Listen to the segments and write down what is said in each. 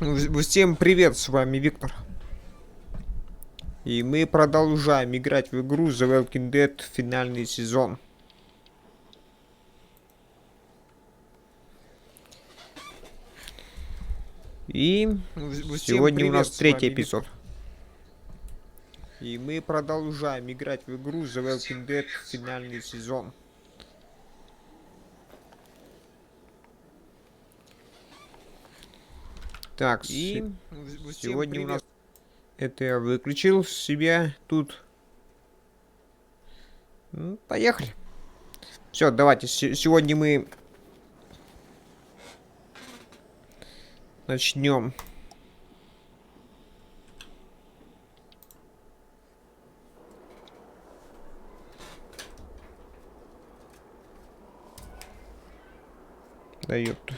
Всем привет, с вами Виктор. И мы продолжаем играть в игру The Walking Dead финальный сезон. И сегодня у нас третий эпизод. И мы продолжаем играть в игру The Walking Dead финальный сезон. Так, и сегодня у нас... Это я выключил себя тут. Поехали. Все, давайте. Сегодня мы начнем. Да ёпта.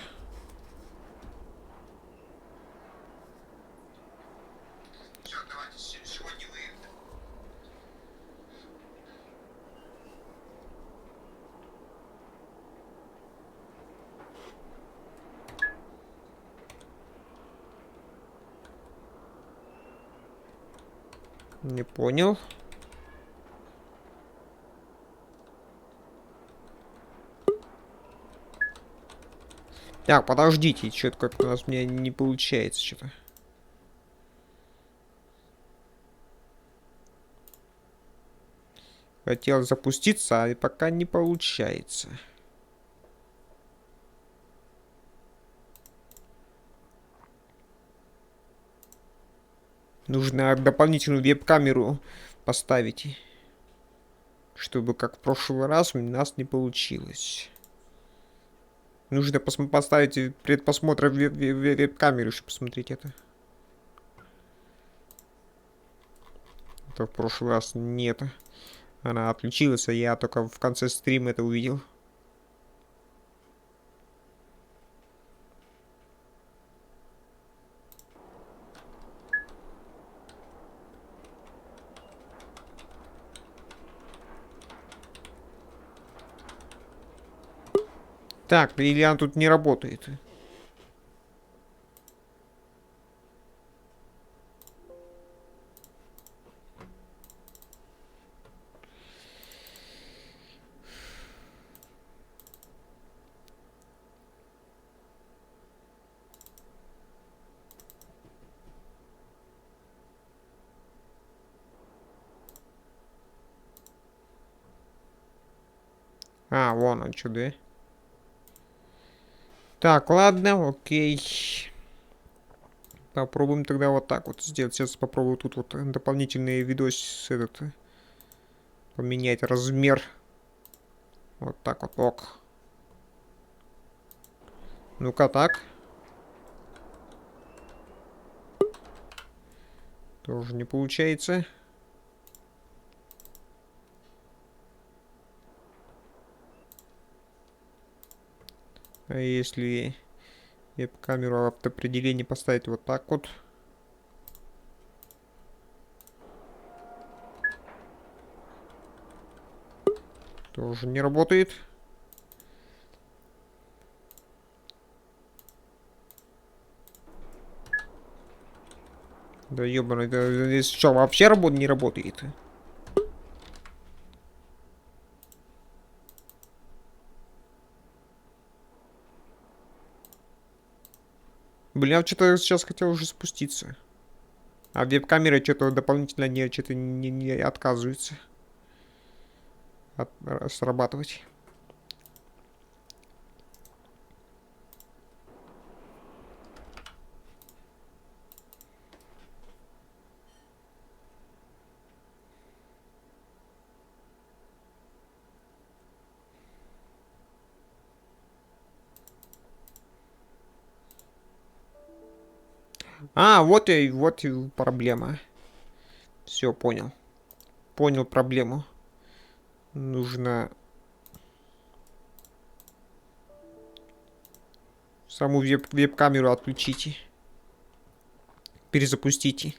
Не понял. Так, подождите, что-то как-то у нас мне не получается что-то. Хотел запуститься, а пока не получается. Нужно дополнительную веб-камеру поставить, чтобы как в прошлый раз у нас не получилось. Нужно поставить предпросмотр веб-камеры, чтобы посмотреть это. Это в прошлый раз нет. Она отключилась, а я только в конце стрима это увидел. Так, или она тут не работает. А, вон он что, да? Так, ладно, окей. Попробуем тогда вот так вот сделать. Сейчас попробую тут вот дополнительный видос этот поменять размер. Вот так вот, ок. Ну-ка так. Тоже не получается. А если веб-камеру автоопределение поставить вот так вот? Тоже не работает. Да ёбаный, да здесь что, вообще не работает? Блин, я что-то сейчас хотел уже спуститься. А веб-камера что-то дополнительно что-то не отказывается срабатывать. А, вот и проблема. Все, понял. Понял проблему. Нужно саму веб-камеру отключите. Перезапустите.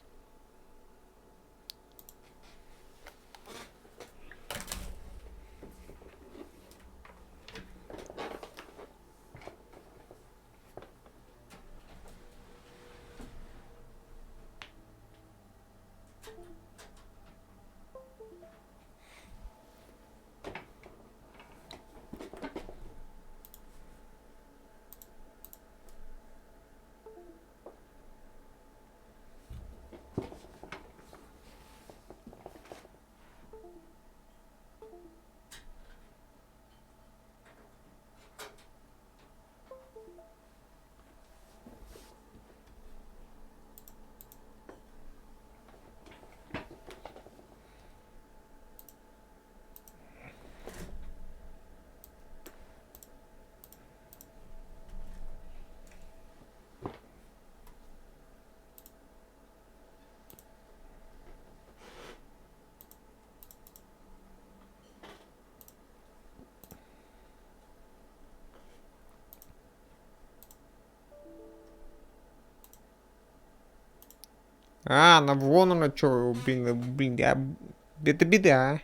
А, на вон она чё, блин, это беда.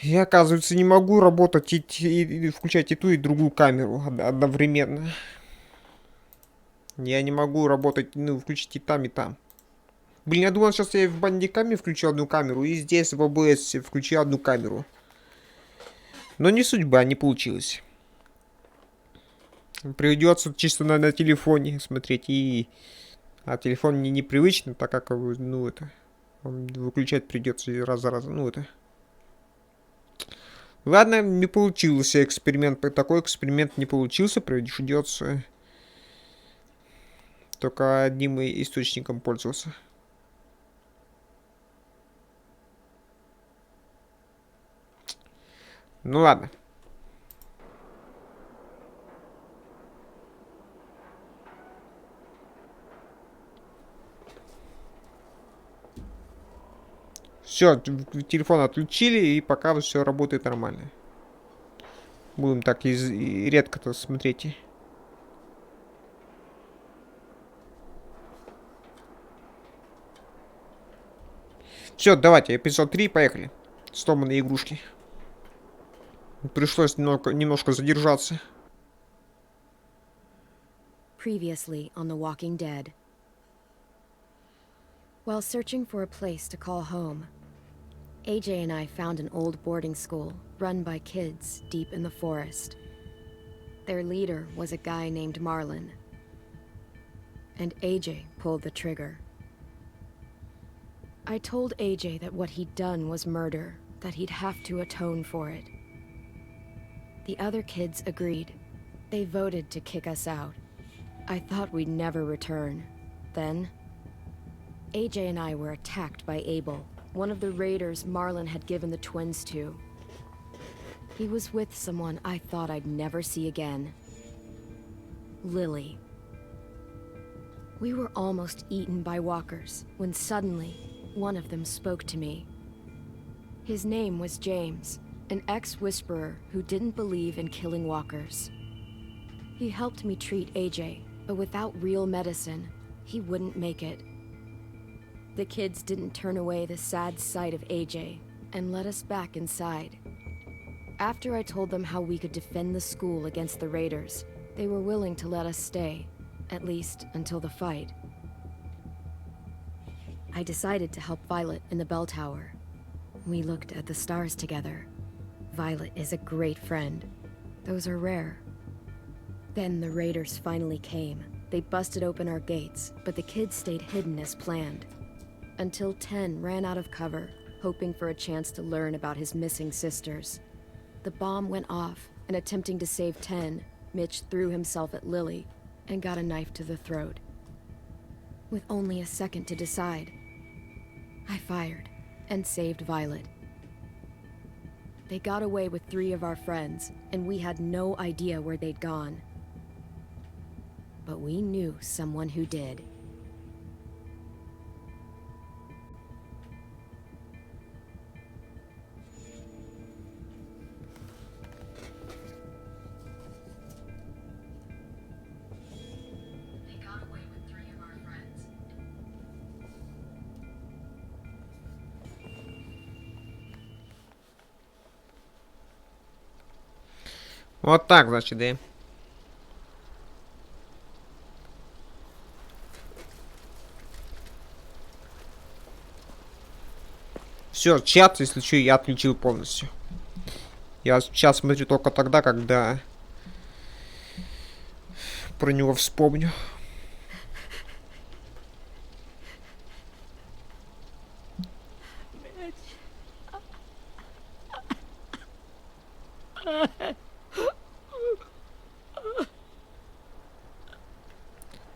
Я, оказывается, не могу работать и включать и ту, и другую камеру одновременно. Я не могу работать, ну, включить и там, и там. Блин, я думал, сейчас я в бандикаме включу одну камеру, и здесь в ОБС включу одну камеру. Но не судьба, не получилось. Придется чисто на телефоне смотреть, а телефон мне непривычно, так как, ну, это... Выключать придется раз за разом, ну, это... Ладно, не получился эксперимент. Такой эксперимент не получился. Придется только одним источником пользоваться. Ну ладно. Все, телефон отключили, и пока все работает нормально. Будем так редко-то смотреть. Все, давайте, эпизод 3, поехали. Сломанные игрушки. Пришлось немножко задержаться. Previously on The Walking Dead. While searching for a place to call home, AJ and I found an old boarding school run by kids deep in the forest. Their leader was a guy named Marlin, and AJ pulled the trigger. I told AJ that what he'd done was murder, that he'd have to atone for it. The other kids agreed. They voted to kick us out. I thought we'd never return. Then, AJ and I were attacked by Abel, one of the raiders Marlin had given the twins to. He was with someone I thought I'd never see again. Lily. We were almost eaten by walkers when suddenly, one of them spoke to me. His name was James, an ex-whisperer who didn't believe in killing walkers. He helped me treat AJ, but without real medicine, he wouldn't make it. The kids didn't turn away the sad sight of AJ and let us back inside. After I told them how we could defend the school against the raiders, they were willing to let us stay, at least until the fight. I decided to help Violet in the bell tower. We looked at the stars together. Violet is a great friend. Those are rare. Then the raiders finally came. They busted open our gates, but the kids stayed hidden as planned. Until 10 ran out of cover, hoping for a chance to learn about his missing sisters. The bomb went off, and attempting to save 10, Mitch threw himself at Lily and got a knife to the throat. With only a second to decide, I fired and saved Violet. They got away with 3 of our friends, and we had no idea where they'd gone. But we knew someone who did. They got away with 3 of our friends. Вот так, значит, да. Все, чат, если что, я отключил полностью. Я сейчас смотрю только тогда, когда про него вспомню.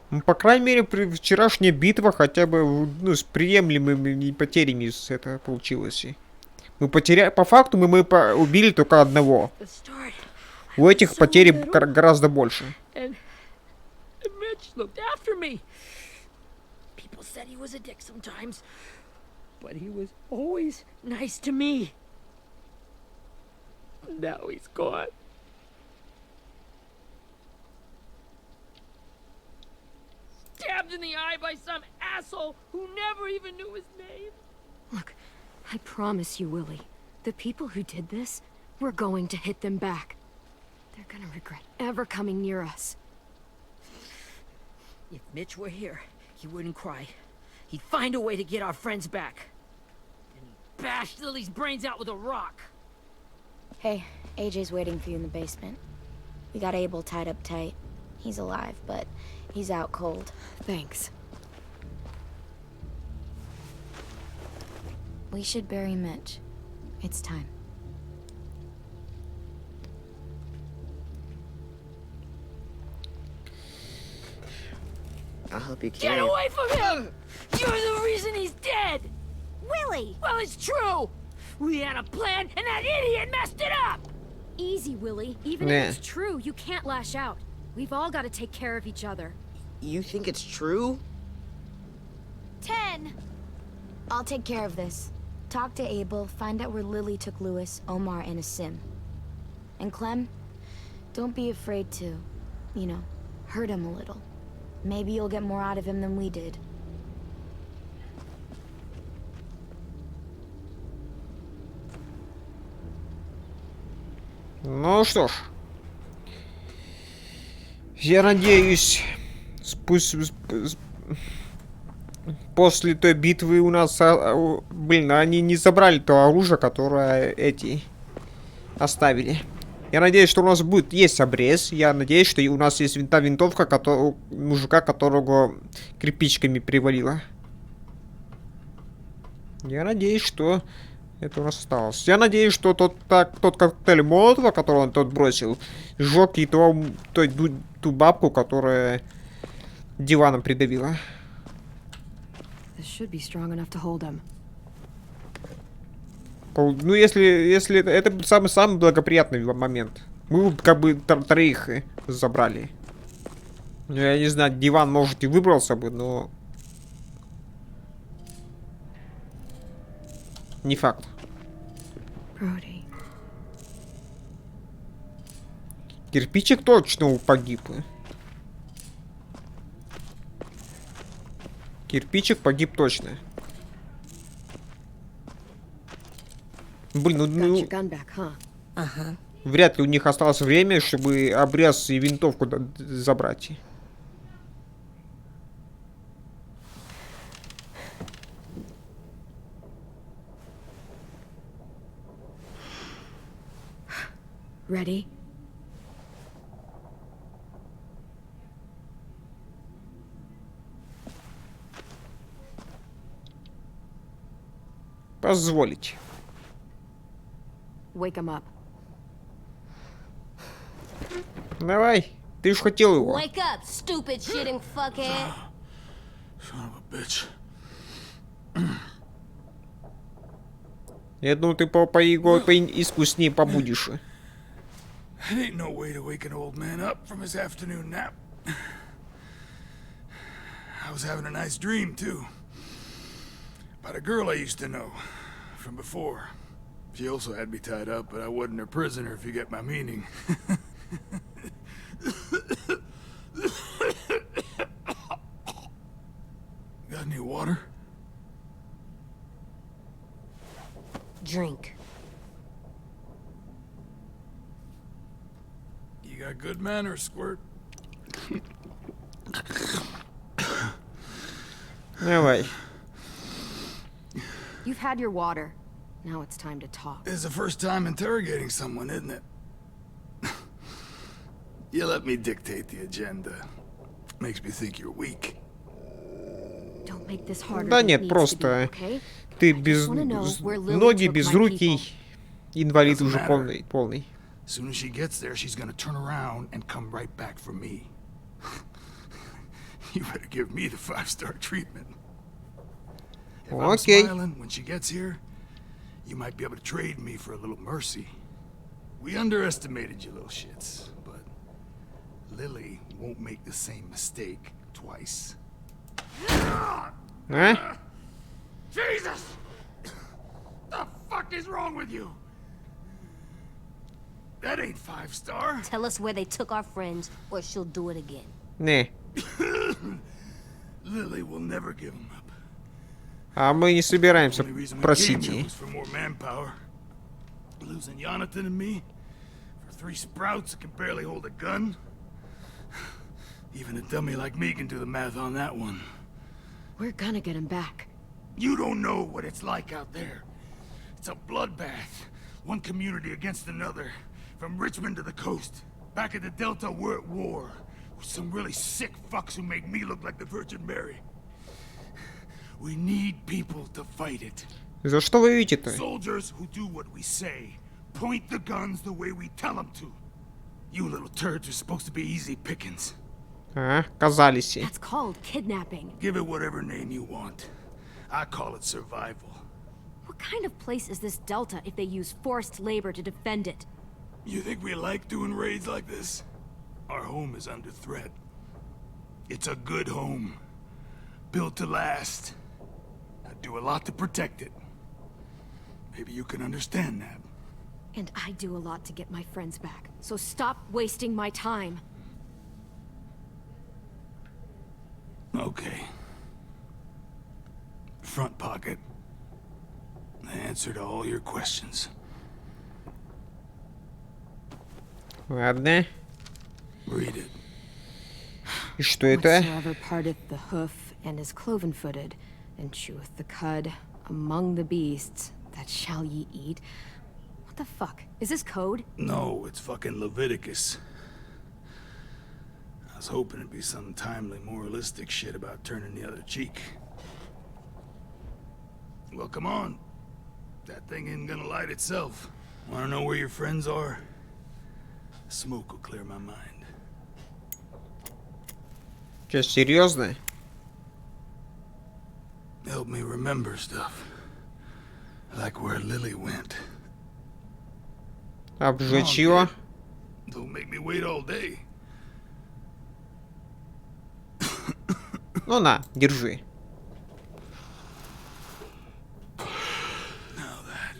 Ну, по крайней мере, вчерашняя битва хотя бы, ну, с приемлемыми потерями это получилось. Мы потеряли, по факту мы убили только одного. У этих потерь гораздо больше. stabbed in the eye by some asshole who never even knew his name. Look, I promise you, Willie, the people who did this, we're going to hit them back. They're gonna regret ever coming near us. If Mitch were here, he wouldn't cry. He'd find a way to get our friends back. And he'd bash Lily's brains out with a rock. Hey, AJ's waiting for you in the basement. We got Abel tied up tight. He's alive, but he's out cold. Thanks. We should bury Mitch. It's time. I'll help you Get carry him. away from him! You're the reason he's dead! Willie! Well, it's true! We had a plan, and that idiot messed it up! Easy, Willie. Even Nah. if it's true, you can't lash out. We've all got to take care of each other. You think it's true? 10! I'll take care of this. Talk to Abel, find out where Lily took Lewis, Omar, and a sim. And Clem, don't be afraid to, you know, hurt him a little. Maybe you'll get more out of him than we did. Ну что ж. Я надеюсь, после той битвы у нас... Блин, они не забрали то оружие, которое эти оставили. Я надеюсь, что у нас есть обрез. Я надеюсь, что у нас есть та винтовка, мужика, которого кирпичиками привалило. Я надеюсь, что это у нас осталось. Я надеюсь, что тот коктейль Молотова, который он тот бросил, сжег и ту бабку, которая диваном придавила. This should be strong enough to hold him. Ну, если это самый благоприятный момент. Мы как бы троих забрали. Ну, я не знаю, диван, может, и выбрался бы, но... Не факт. Brody. Кирпичик точно погиб. Кирпичик погиб точно. Блин, Got your gun back, huh? вряд ли у них осталось время, чтобы обрез и винтовку забрать. Ready? Позволить. Wake him up. Давай, ты ж хотел его. Wake up, stupid shitting fuckhead. Son of a bitch. Я думал, ты поискуснее побудешь. That ain't no way to wake an old man up from his afternoon nap. I was having a nice dream, too. About a girl I used to know from before. She also had me tied up, but I wasn't her prisoner, if you get my meaning. Got any water? Drink. You got good manners, Squirt. Давай. You've had your water. Now it's time to talk. It's the first time interrogating someone, isn't it? You let me dictate the agenda. Makes me think you're weak. Don't make this harder Да than it нет, needs to be, просто okay? ты I без just wanna know where Lily ноги, took без my руки, people. инвалид Doesn't уже matter. полный. As soon as she gets there, she's gonna turn around and come right back for me. You better give me the 5-star treatment. If I'm Okay. smiling when she gets here, you might be able to trade me for a little mercy. We underestimated you little shits, but Lily won't make the same mistake twice. А? Jesus! The fuck is wrong with you? That ain't 5-star. Tell us where they took our friends, or she'll do it again. Не. Lily will never give him up. А мы не собираемся Only reason we просить came here ей. was for more manpower. Losing Jonathan and me for 3 sprouts that can barely hold a gun. Even a dummy like me can do the math on that one. We're gonna get him back. You don't know what it's like out there. It's a bloodbath. One community against another. From Richmond to the coast. Back at the Delta, we're at war. With some really sick fucks who make me look like the Virgin Mary. We need people to fight it. За что воюете-то? Soldiers who do what we say. Point the guns the way we tell them to. You little turds are supposed to be easy pickings. А, казались. That's called kidnapping. Give it whatever name you want. I call it survival. What kind of place is this Delta if they use forced labor to defend it? You think we like doing raids like this? Our home is under threat. It's a good home. Built to last. I do a lot to protect it. Maybe you can understand that. And I do a lot to get my friends back. So stop wasting my time. Okay. Front pocket. The answer to all your questions. Ладно. Read it. И что это? Whatsoever parteth the hoof and is cloven-footed, and cheweth the cud among the beasts, that shall ye eat. What the fuck? Is this code? No, it's fucking Leviticus. I was hoping it'd be some timely moralistic shit about turning the other cheek. Well, come on. That thing isn't gonna light itself. Wanna know where your friends are? Smoke will clear my mind. Че, серьезно? Help me remember stuff. Like where Lily went. Обжечь его? Don't make me wait all day. Ну на, держи. Now that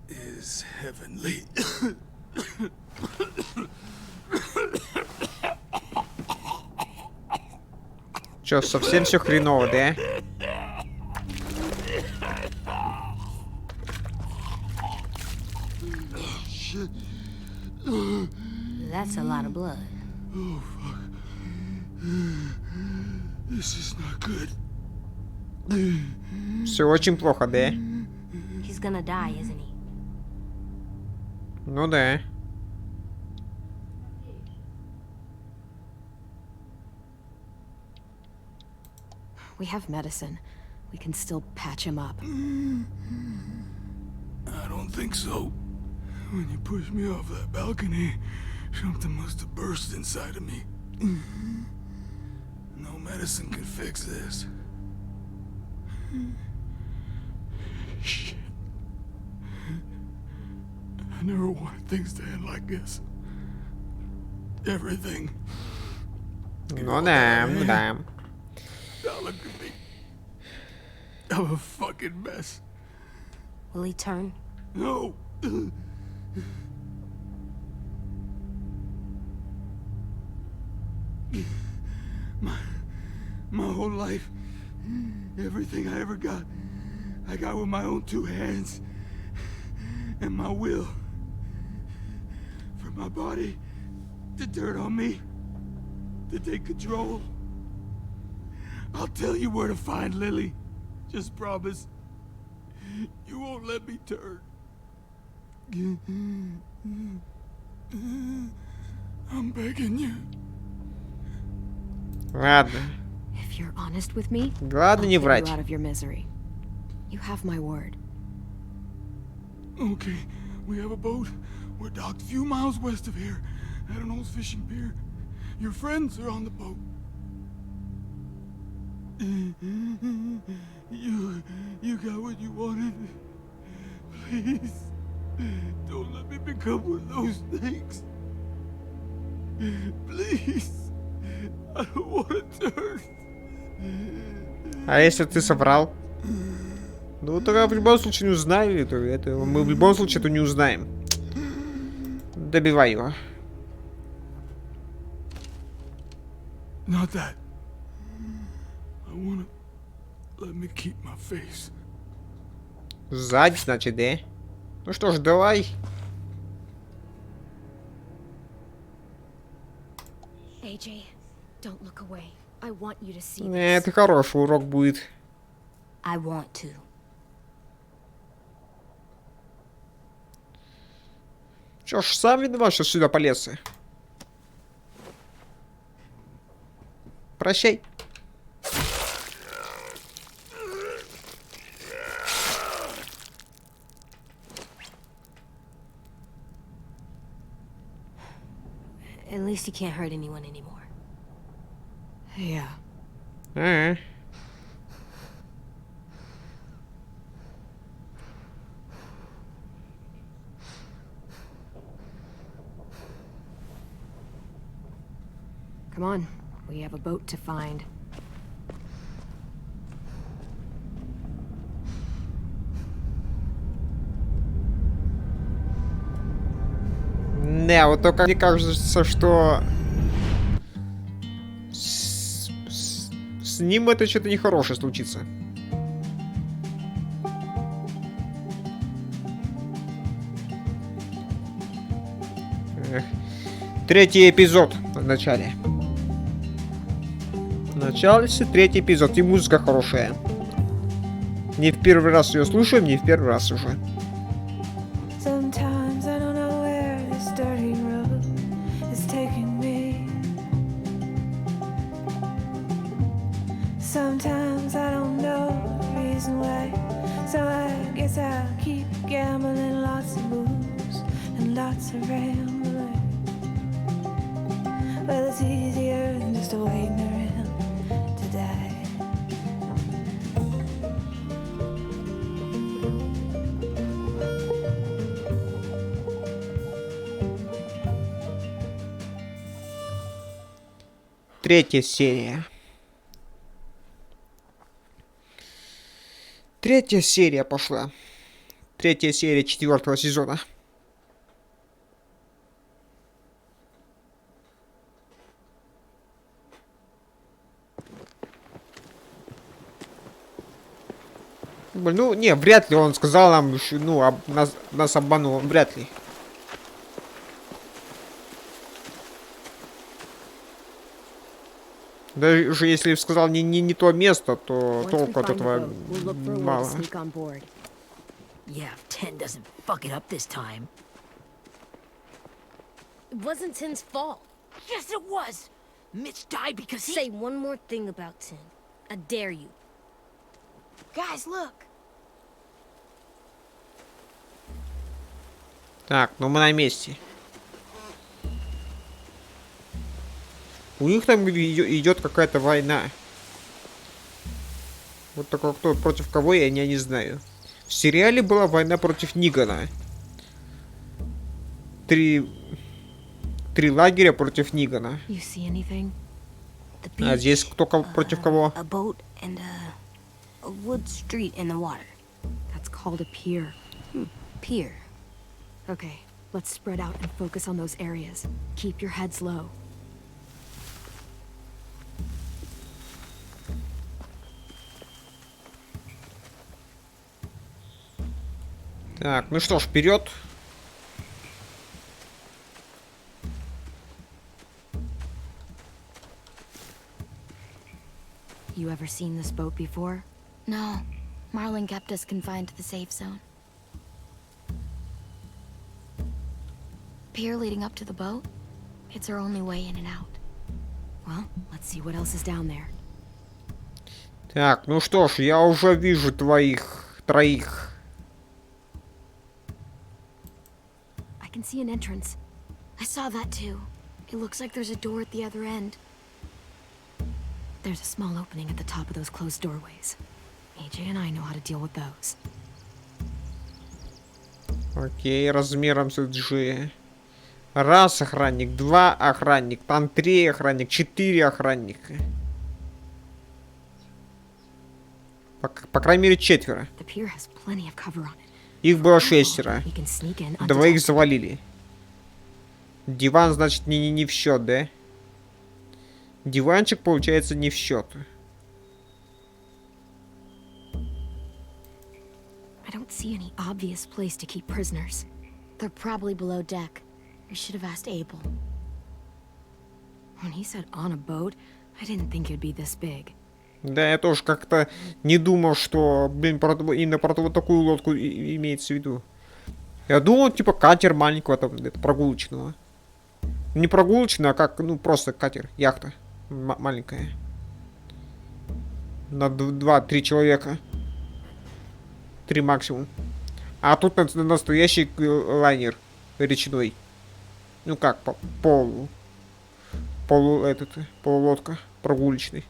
is heavenly. Че, совсем все хреново, да? That's a lot of blood. This is not good. Все очень плохо, да? He's gonna die, isn't he? Ну да. We have medicine. We can still patch him up. I don't think so. When you pushed me off that balcony, something must have burst inside of me. No medicine can fix this. Shit. I never wanted things to end like this. Everything. Ну да, ну да. Now look at me. I'm a fucking mess. Will he turn? No. My whole life, everything I ever got, I got with my own 2 hands and my will. For my body to dirt on me, to take control. I'll tell you where to find Lily. Just promise. You won't let me turn. I'm begging you. Ладно. If you're honest with me, Ладно, I'll не get you врать. out of your misery. You have my word. Okay, we have a boat. We're docked a few miles west of here at an old fishing pier. Your friends are on the boat. You got what you wanted. Please, don't let me become one of those things. Please, I don't want to turn. А если ты соврал? Ну, тогда в любом случае не узнаю. Это мы в любом случае это не узнаем. Добивай его. Not that. wanna let me keep my face? Сзади, значит, да? Ну что ж, давай. AJ, don't look away. I want you to see this. Это хороший урок будет. I want to. Что ж, сам виноват, что сюда полез. Прощай. At least you can't hurt anyone anymore. Yeah. А-а. Come on. We have a boat to find. Не, вот только мне кажется, что с ним это что-то нехорошее случится. Эх. Третий эпизод в начале. Начался третий эпизод, и музыка хорошая. Не в первый раз ее слушаем, не в первый раз уже. Sometimes I don't know where this dirty road is taking me. Sometimes I don't know the reason why. So I guess I'll keep gambling, lots of moves and lots of rambling. Well, it's easier than just waiting around to die. Третья серия. Третья серия пошла. Третья серия 4-го сезона. Ну, не, вряд ли он сказал нам, ну, нас обманул, вряд ли. Даже если сказал не то место, то Once we толку от find the этого boat, we'll look for a way to мало. sneak on board. Yeah, if 10 doesn't fuck it up this time. It wasn't Tin's fault. Yes, it was! Mitch died because he... Say one more thing about Tin. I dare you. Guys, look. Так, ну мы на месте. У них там идет какая-то война. Вот только кто против кого, я не знаю. В сериале была война против Нигана. Три лагеря против Нигана. You see anything? The А здесь beach, кто против кого? a boat and a wood street in the water. That's called a pier. Pier. Okay, let's spread out and focus on those areas. Keep your heads low. Так, ну что ж, вперед. You ever seen this boat before? No, Marlin kept us confined to the safe zone. Pier leading up to the boat? It's our only way in and out. Well, let's see what else is down there. Так, ну что ж, я уже вижу троих. I can see an entrance. I saw that too. It looks like there's a door at the other end. There's a small opening at the top of those closed doorways. AJ and I know how to deal with those. Окей, размером с G. Раз охранник, два охранник, там 3 охранник, 4 охранника. По крайней мере 4. The pier has plenty of cover on it. Их было 6. We can sneak in Двоих undetected. завалили. Диван, значит, не в счет, да? Диванчик, получается, не в счет. I don't see any obvious place to keep prisoners. They're probably below deck. We should have asked Abel. When he said on a boat, I didn't think it'd be this big. Да, я тоже как-то не думал, что, блин, именно про вот такую лодку имеется в виду. Я думал, типа, катер маленького, там, прогулочного. Не прогулочный, а как, ну, просто катер, яхта. Маленькая. На 2-3 человека. 3 максимум. А тут настоящий лайнер речной. Ну как, полулодка прогулочный.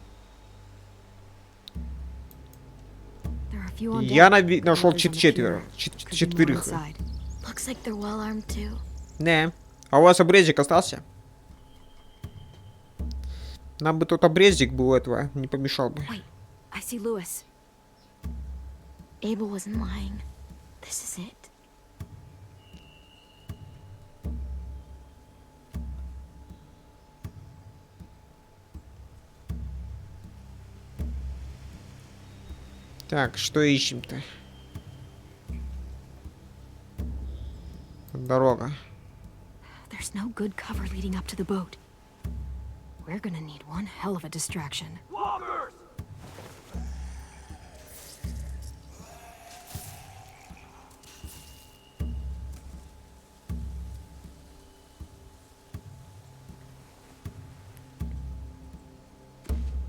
Я нашел четверых. Looks like they're well armed too. Не. А у вас обрезик остался? Нам бы тот обрезик был этого, не помешал бы. Wait, I see Lewis. Abel wasn't lying. This is it. Так, что ищем-то? Дорога. There's no good cover leading up to the boat. We're gonna need one hell of a distraction.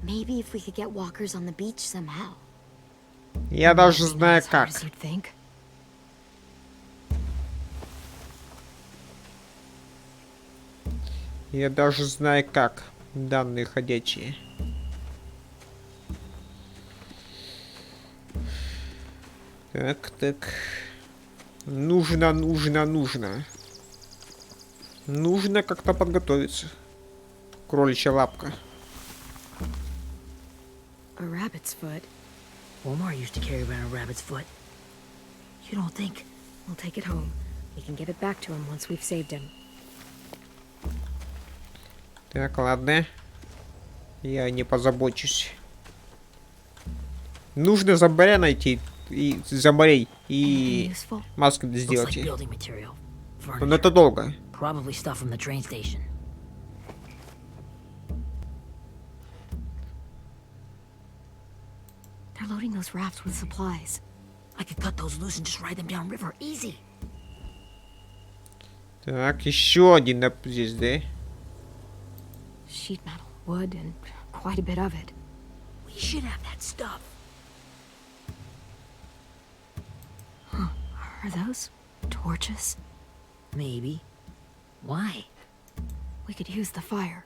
Maybe if we could get walkers on the beach somehow. Я даже знаю As hard как. as you'd think. Я даже знаю как. Данные ходячие. Так, так. Нужно. Нужно как-то подготовиться. Кроличья лапка. A rabbit's foot. Omar used to carry around a rabbit's foot. You don't think? We'll take it home. We can give it back to him once we've saved him. Так, ладно. Я не позабочусь. Нужно зомбаря найти. И зомбарей. И Useful? маску Looks сделать. like building material. Но это Furniture. долго. Probably stuff from the train station. They're loading those rafts with supplies. I could cut those loose and just ride them downriver. Easy. Так, еще один здесь, да? Sheet metal, wood, and quite a bit of it. We should have that stuff. Are those torches? Maybe. Why? We could use the fire.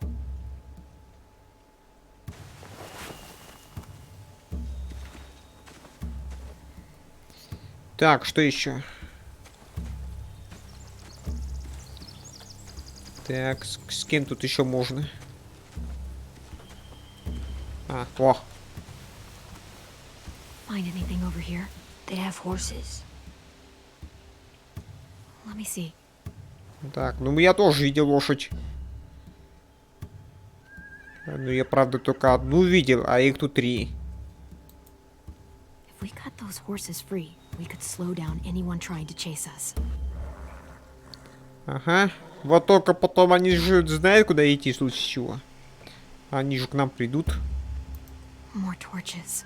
Так, что еще? Так, с кем тут еще можно? А, о. Find anything over here? They have horses. Let me see. Так, ну я тоже видел лошадь. Ну я, правда, только одну видел, а их тут 3. If we cut those horses free, we could slow down anyone trying to chase us. Ага. Вот только потом они же знают, куда идти, в случае чего. Они же к нам придут. More torches.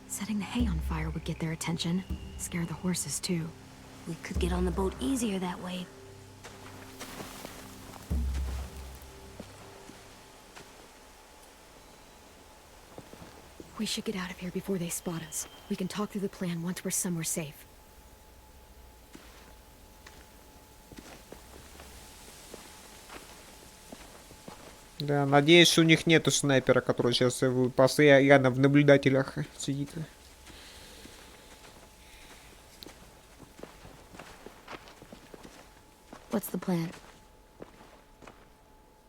Setting the hay on fire would get their attention. Scare the horses, too. We could get on the boat easier that way. We should get out of here before they spot us. We can talk through the plan once we're somewhere safe. Да, надеюсь, у них нету снайпера, который сейчас постоянно в наблюдателях сидит. What's the plan?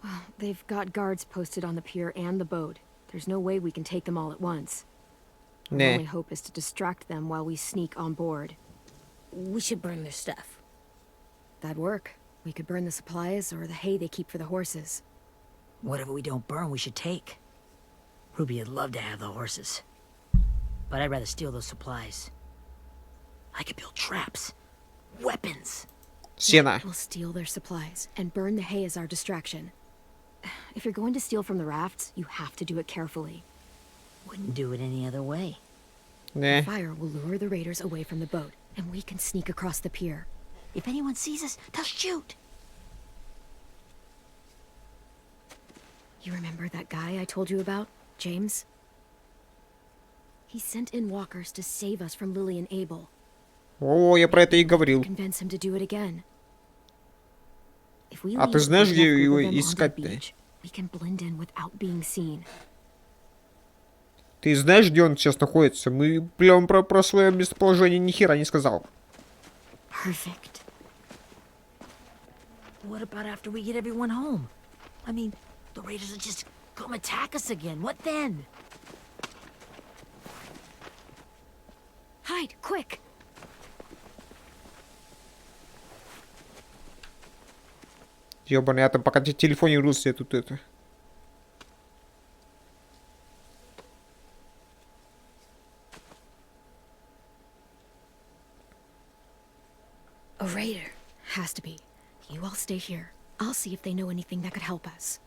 Well, they've got guards posted on the pier and the boat. There's no way we can take them all at once. Our Nah. only hope is to distract them while we sneak on board. We should burn their stuff. That'd work. We could burn the supplies or the hay they keep for the horses. Whatever we don't burn, we should take. Ruby would love to have the horses. But I'd rather steal those supplies. I could build traps. Weapons. Сено. We'll steal their supplies and burn the hay as our distraction. If you're going to steal from the rafts, you have to do it carefully. Wouldn't do it any other way. Не. Fire will lure the raiders away from the boat, and we can sneak across the pier. If anyone sees us, they'll shoot. You remember that guy I told you about, James? He sent in walkers to save us from Lily and Abel. О, я про это и говорил. Convince him to do it again. If we А ты leave знаешь, a где enough group его of them on the искать-то? beach, we can blend in without being seen. Ты знаешь, где он сейчас находится? Мы прям про свое местоположение ни хера не сказал. Perfect. What about after we get everyone home? I mean, the raiders will just come attack us again. What then? Hide, quick! Ёбаный, я там пока в телефоне рылся, я тут это... A raider. Has to be. You all stay here. I'll see if they know anything that could help us.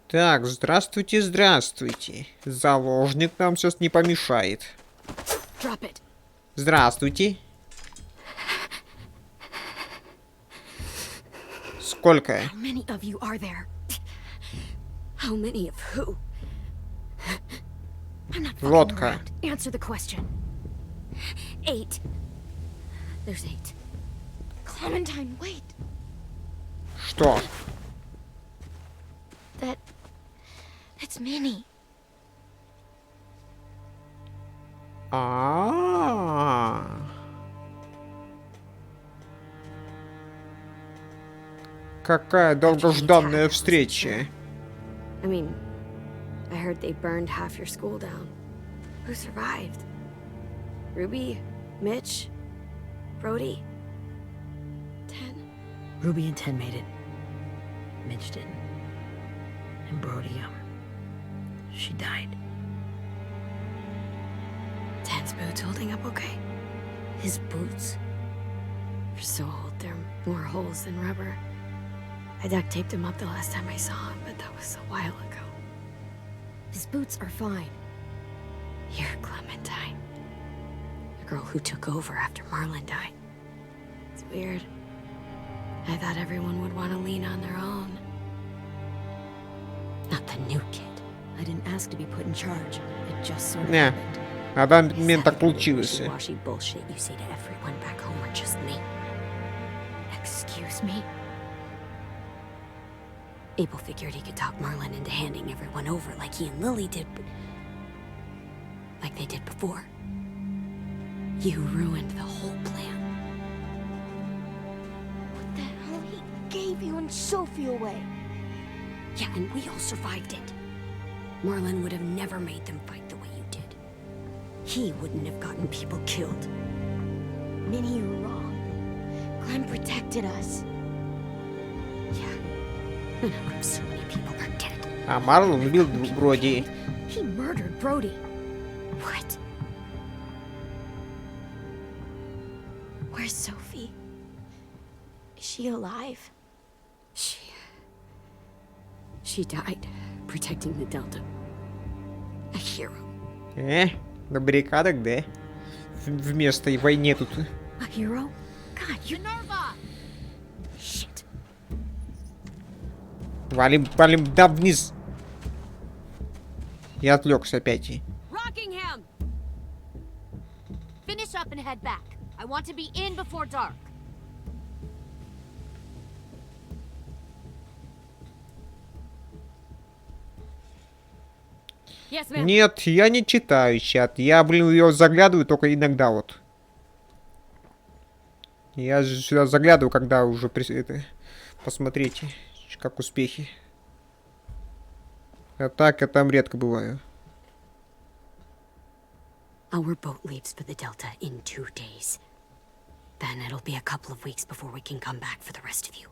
Так, здравствуйте, здравствуйте. Заложник нам сейчас не помешает. Drop it. Здравствуйте. Сколько? How many of you are there? How many of who? I'm not fucking Лодка. around. Answer the question. 8. There's 8. Clementine, wait. Что? It's Minnie. А-а-а. Какая долгожданная встреча. I mean, I heard they burned half your school down. Who survived? Ruby? Mitch? Brody? 10? Ruby and 10 made it. Mitch didn't. And Brody, she died. 10's boots holding up okay? His boots? They're so old, they're more holes than rubber. I duct taped him up the last time I saw him, but that was a while ago. His boots are fine. You're Clementine. The girl who took over after Marlon died. It's weird. I thought everyone would want to lean on their own. Not the new kid. I didn't ask to be put in charge. It just sort of Не, happened. на данный момент Is that так the получилось. wishy-washy bullshit you say to everyone back home or just me? Excuse me? Abel figured he could talk Marlon into handing everyone over like he and Lily did, but... like they did before. You ruined the whole plan. What the hell? He gave you and Sophie away. Yeah, and we all survived it. Marlon would have never made them fight the way you did. He wouldn't have gotten people killed. Minnie, you're wrong. Clem protected us. Yeah. And now so many people are dead. А Марлон убил Броди. He murdered Brody. What? Where's Sophie? Is she alive? She died protecting the Delta. A hero. На баррикадах, да? Вместо и войне тут. A hero? God, you... Shit. Валим, да, вниз. Я отвлекся опять. Rockingham! Finish up and head back. I want to be in before dark. Yes, ma'am. Нет, я не читаю чат. Я, ее заглядываю только иногда вот. Я сюда заглядываю, когда уже посмотрите, как успехи. А так я там редко бываю. Our boat leaves for the Delta in 2 days. Then it'll be a couple of weeks before we can come back for the rest of you.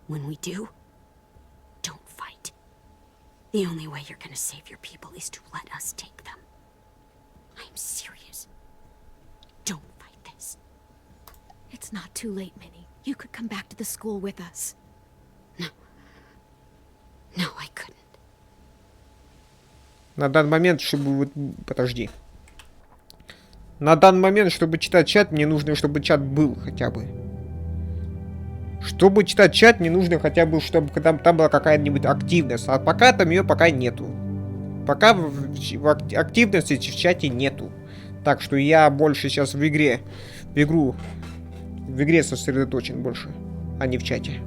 When we do, don't fight. The only way you're gonna save your people is to let us take them. I'm serious. Don't fight this. It's not too late, Minnie. You could come back to the school with us. No, I couldn't. На данный момент, чтобы... Подожди. На данный момент, чтобы читать чат, мне нужно, чтобы чат был хотя бы. Чтобы читать чат, мне нужно хотя бы, чтобы там была какая-нибудь активность. А пока там ее пока нету. Пока активности в чате нету. Так что я больше сейчас в игре сосредоточен больше, а не в чате.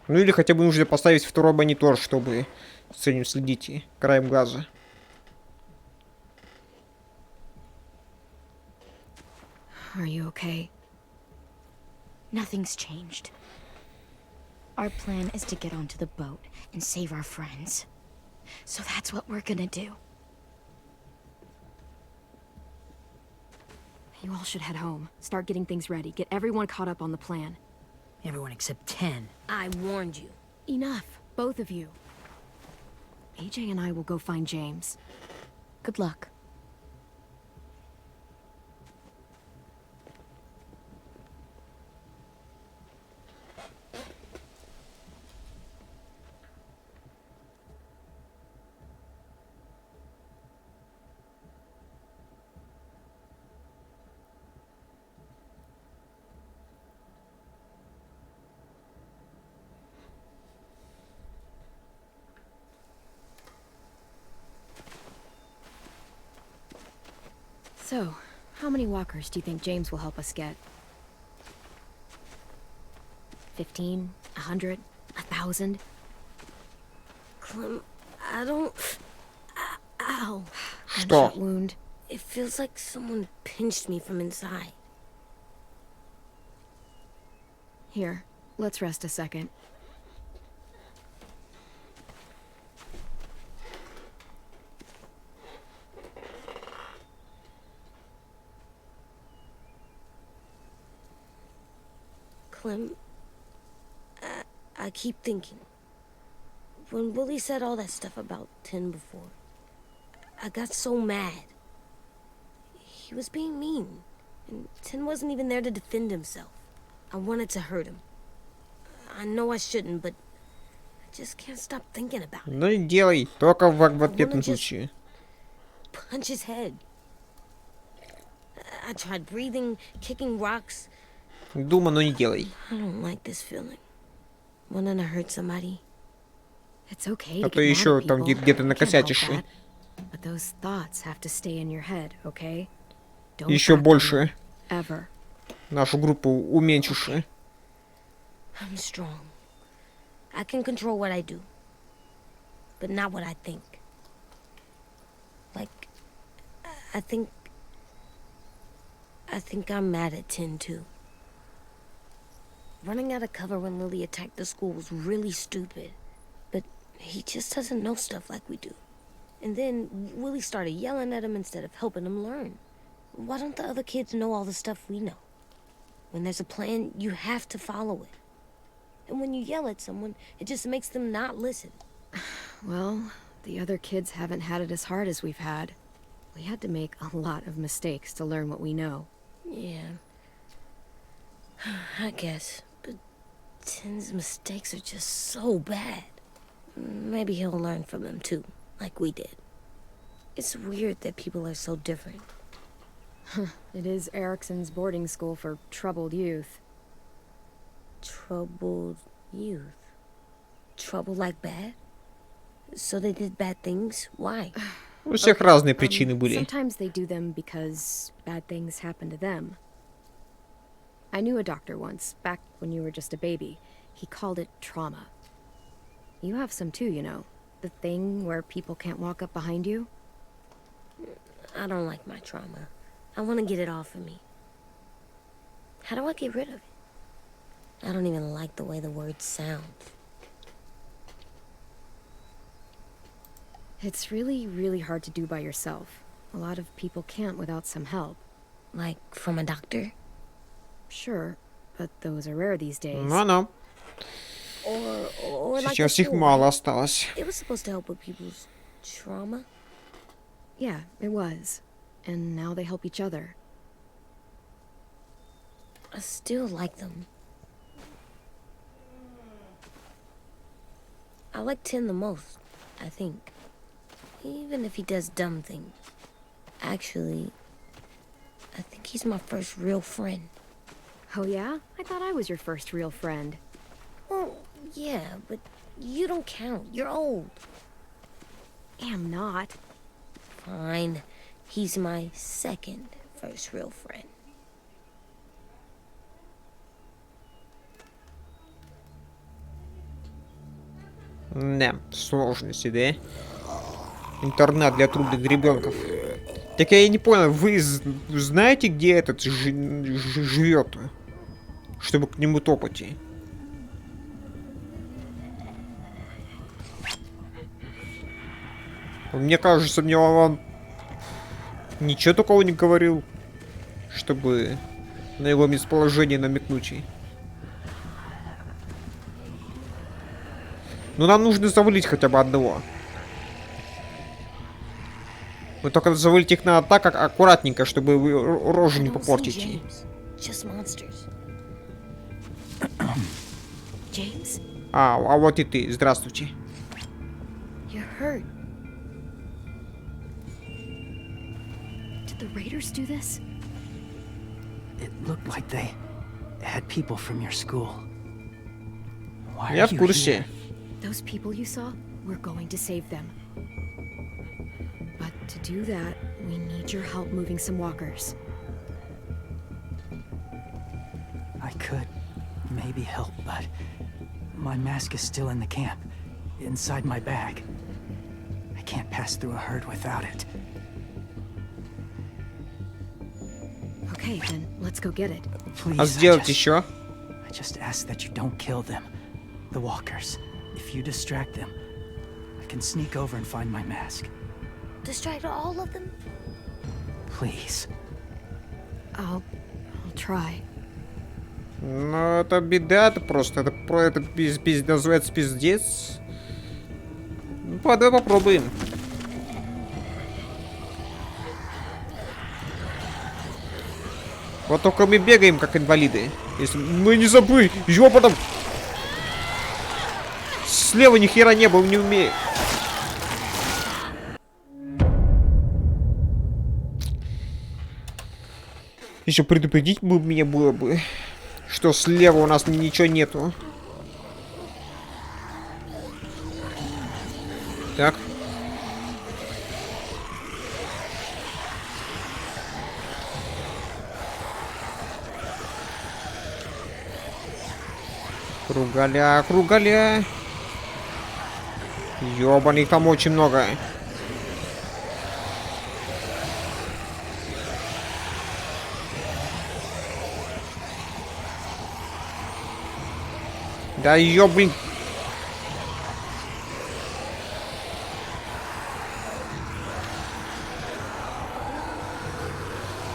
Ну или хотя бы нужно поставить второй монитор, чтобы с этим следить краем глаза. Are you okay? Nothing's changed. Our plan is to get onto the boat and save our friends. So that's what we're gonna do. You all should head home. Start getting things ready. Get everyone caught up on the plan. Everyone except 10. I warned you. Enough, both of you. AJ and I will go find James. Good luck. So, how many walkers do you think James will help us get? 15? 100? 1,000? Clem, I don't... Ow. Что? Gunshot wound. It feels like someone pinched me from inside. Here, let's rest a second. Clem, I keep thinking. When Willie said all that stuff about 10 before, I got so mad. He was being mean, and 10 wasn't even there to defend himself. I wanted to hurt him. I know I shouldn't, but I just can't stop thinking about it. Ну и делай, только в ответном случае. Punch his head. I tried breathing, kicking rocks. Думай, но не делай. I don't like this feeling. Wanting to hurt somebody. It's okay А to то get mad еще at там people. где-то You can't help накосячишь. that. But those thoughts have to stay in your head, okay? Don't Еще act on больше them, ever. нашу группу уменьшишь. I'm strong. I can control what I do. But not what I think. Like, I think I'm mad at 10 too. Running out of cover when Lily attacked the school was really stupid. But he just doesn't know stuff like we do. And then Willie started yelling at him instead of helping him learn. Why don't the other kids know all the stuff we know? When there's a plan, you have to follow it. And when you yell at someone, it just makes them not listen. Well, the other kids haven't had it as hard as we've had. We had to make a lot of mistakes to learn what we know. Yeah. I guess. But 10's mistakes are just so bad. Maybe he'll learn from them too, like we did. It's weird that people are so different. It is Erickson's boarding school for troubled youth. Troubled youth. Trouble like bad? So they did bad things? Why? У всех разные причины были. Sometimes they do them because bad things happen to them. I knew a doctor once, back when you were just a baby. He called it trauma. You have some too, you know. The thing where people can't walk up behind you. I don't like my trauma. I want to get it off of me. How do I get rid of it? I don't even like the way the words sound. It's really, really hard to do by yourself. A lot of people can't without some help. Like from a doctor? Sure, but those are rare these days. Ну-ну. Or like the Сейчас их school, мало right? осталось. It was supposed to help with people's trauma. Yeah, it was. And now they help each other. I still like them. I like Tin the most, I think. Even if he does dumb things. Actually, I think he's my first real friend. Oh yeah? I thought I was your first real friend. Well, yeah, but you don't count. You're old. Am not. Fine. He's my second first real friend. Да, сложности, да? Интернат для трудных ребенков. Так я и не понял, вы знаете, где этот живет? Чтобы к нему топать. Мне кажется, мне он ничего такого не говорил, чтобы на его местоположение намекнуть. Но нам нужно завалить хотя бы одного. Мы только завалить их надо так, как аккуратненько, чтобы вы рожу не попортите. James? А вот и ты. Здравствуйте. You're hurt. Did the raiders do this? It looked like they had people from your school. Why Я are в you курсе. here? Those people you saw, we're going to save them. But to do that, we need your help moving some walkers. I could maybe help, but my mask is still in the camp, inside my bag. I can't pass through a herd without it. Okay, then let's go get it. Please, А сделать еще? I just ask that you don't kill them, the walkers. If you distract them, I can sneak over and find my mask. Distract all of them? Please. I'll try. Ну, это беда, это просто. Это называется пиздец. Ну, давай попробуем. Вот только мы бегаем, как инвалиды. Если... Ну не забыть, ёбаном! Слева ни хера не было, не умею. Еще предупредить бы мне было бы, что слева у нас ничего нету. Так. Кругаля, кругаля. Ёбаный, их там очень много. Да ёблин.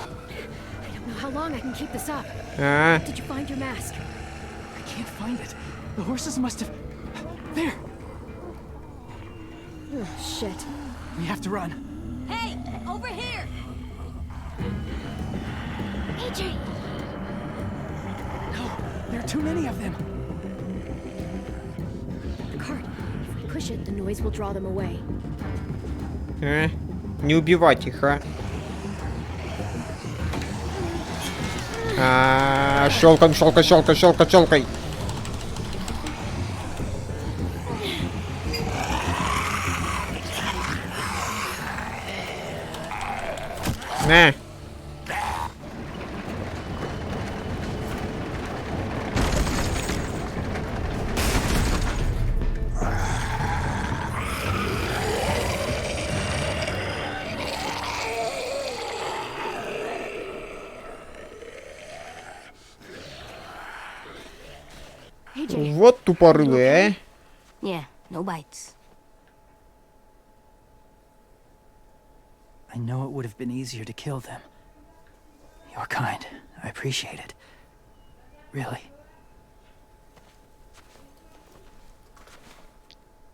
I don't know how long I can keep this up. А, Did you find your mask? I can't find it. The horses must have... There! Oh, shit. We have to run. Hey, over here! AJ! No, there are too many of them. The cart. If we push it, the noise will draw them away. не убивать их, а? Щелкаем, щелкай, щелкай, щелкай, щелкай. На. AJ, Вот тупорылые, а. Yeah, no bites. I know it would have been easier to kill them. You're kind. I appreciate it. Really.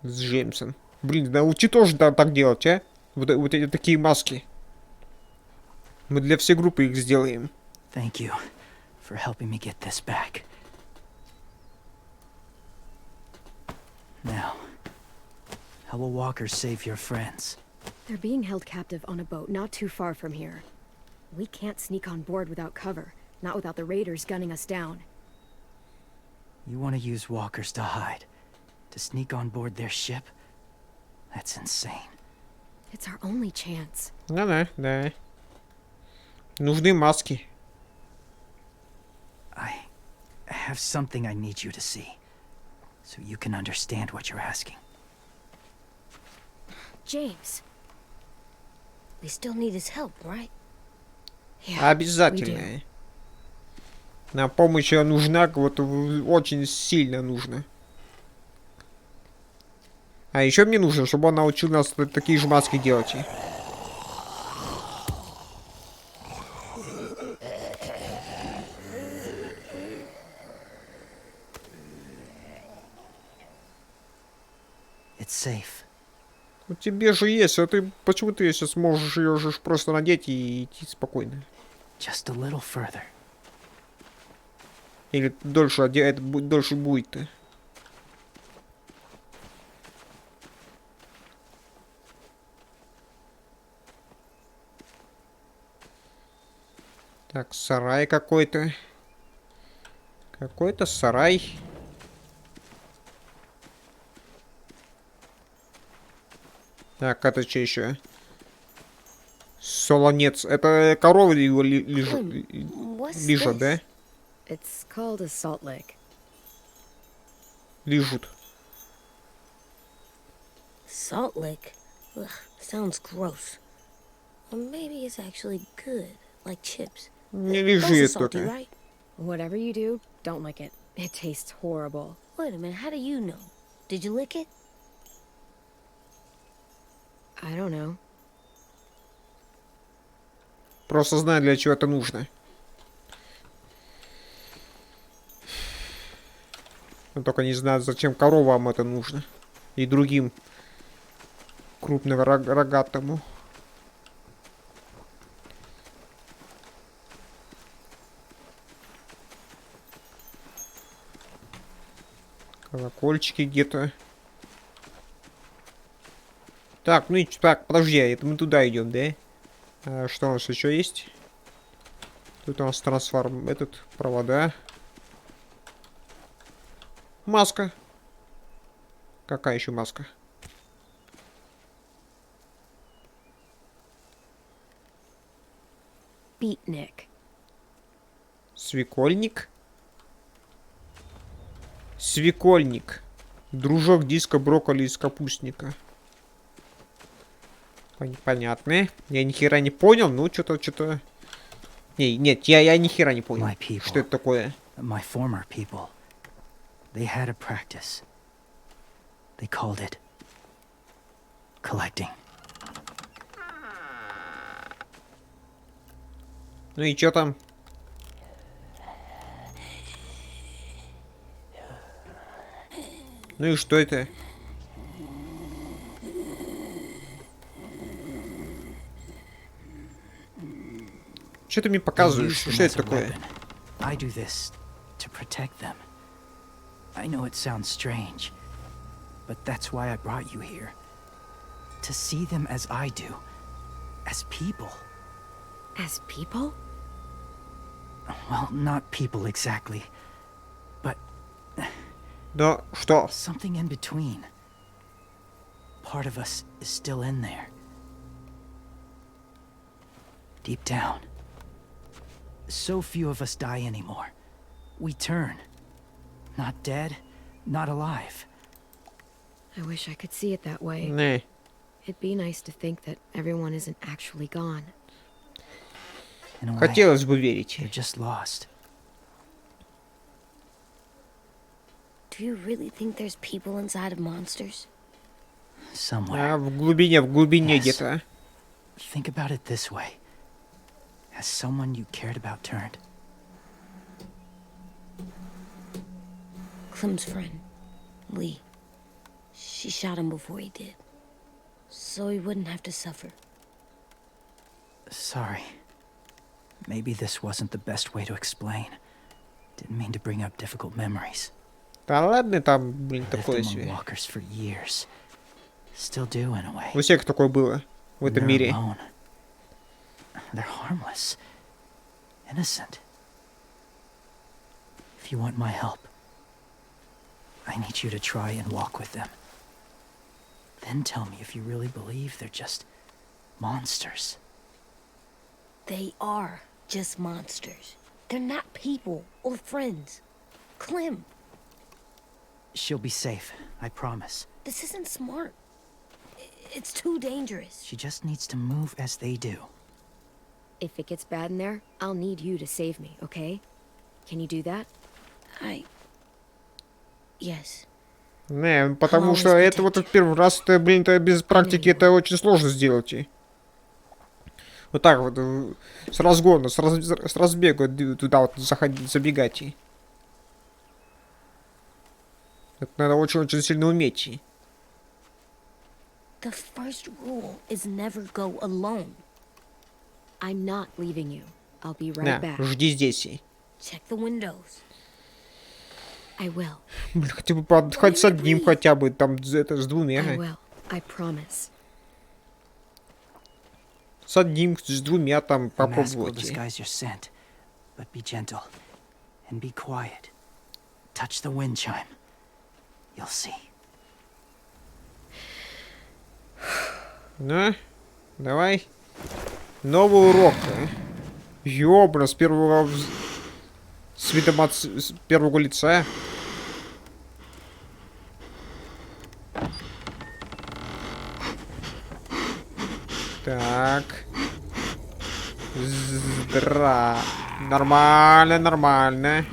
С Джеймсом. Блин, научи тоже так делать, а? Вот эти такие маски. Мы для всей группы их сделаем. Thank you for helping me get this back. Now, how will walkers save your friends? They're being held captive on a boat not too far from here. We can't sneak on board without cover, not without the raiders gunning us down. You want to use walkers to hide? To sneak on board their ship? That's insane. It's our only chance. Да. Нужны маски. I have something I need you to see, so you can understand what you're asking. James. We still need his help, right? Yeah, Обязательно. Нам помощь нужна, вот очень сильно нужна. А еще мне нужно, чтобы он научил нас такие же маски делать. It's safe. У тебя же есть, а ты почему ты сейчас можешь ее же просто надеть и идти спокойно? Just a little further. Или дольше это дольше будет-то? Так, сарай какой-то. Какой-то сарай. Так, это что еще? Солонец. Это коровы его лежат, да? It's called a salt lick. Лежут. Salt lick? Ugh, sounds gross. Or maybe it's actually good, like chips. Не Those are лежит salty, только. right? Whatever you do, don't lick it. It tastes horrible. Wait a minute, how do you know? Did you lick it? I don't know. Просто знаю, для чего это нужно. Но только не знаю, зачем коровам это нужно. И другим крупным рогатому. Колокольчики где-то. Так, ну и так, подожди, это мы туда идем, да? А что у нас еще есть? Тут у нас трансформ, этот, провода. Маска. Какая еще маска? Beatnik. Свекольник. Свекольник. Дружок диска брокколи из капустника. Понятно. Я ни хера не понял, ну что-то. Нет, я ни хера не понял. Что это такое? My former people. They had a practice. They called it collecting. Ну и что там? Ну и что это? Что ты мне показываешь? Что это такое? I do this to protect them. I know it sounds strange, but that's why I brought you here. To see them as I do. As people. As people? Well, not people exactly, but Да, что? something in between. Part of us is still in there. Deep down. So few of us die anymore. We turn. Not dead, not alive. I wish I could see it that way. Не. It'd be nice to think that everyone isn't actually gone. In a way, Хотелось бы верить. they're just lost. Do you really think there's people inside of monsters? Somewhere. А в глубине Yes. где-то. Think about it this way. Has someone you cared about turned? Clem's friend, Lee. She shot him before he did. So he wouldn't have to suffer. Sorry. Maybe this wasn't the best way to explain. Didn't mean to bring up difficult memories. Да ладно, там, блин, Lived такое among себе. walkers for years. Still do in a way. У всех такое было в этом They're мире. alone. They're harmless. Innocent. If you want my help, I need you to try and walk with them. Then tell me if you really believe they're just monsters. They are just monsters. They're not people or friends. Clem, She'll be safe, I promise. this isn't smart. It's too dangerous. She just needs to move as they do. If it gets bad in there, I'll need you to save me, okay? Can you do that? Yes. Не, потому что это вот в первый раз, это, блин, это без практики, это очень сложно сделать. Вот так вот, с разгона, с разбега туда вот забегать. Это надо очень-очень сильно уметь. The first rule is never go alone. I'm not leaving you. I'll be right На, back. жди здесь. Check the windows. I will. Блин, хотя бы хоть с одним хотя бы, там, это, с двумя. I will. I promise. С одним, с двумя там The mask will попробовать. disguise your scent, but be gentle and be quiet. Touch the wind chime. You'll see. Ну, давай. Новый урок. Ёбра, с первого... С видом с первого лица. Так. Нормально, нормально.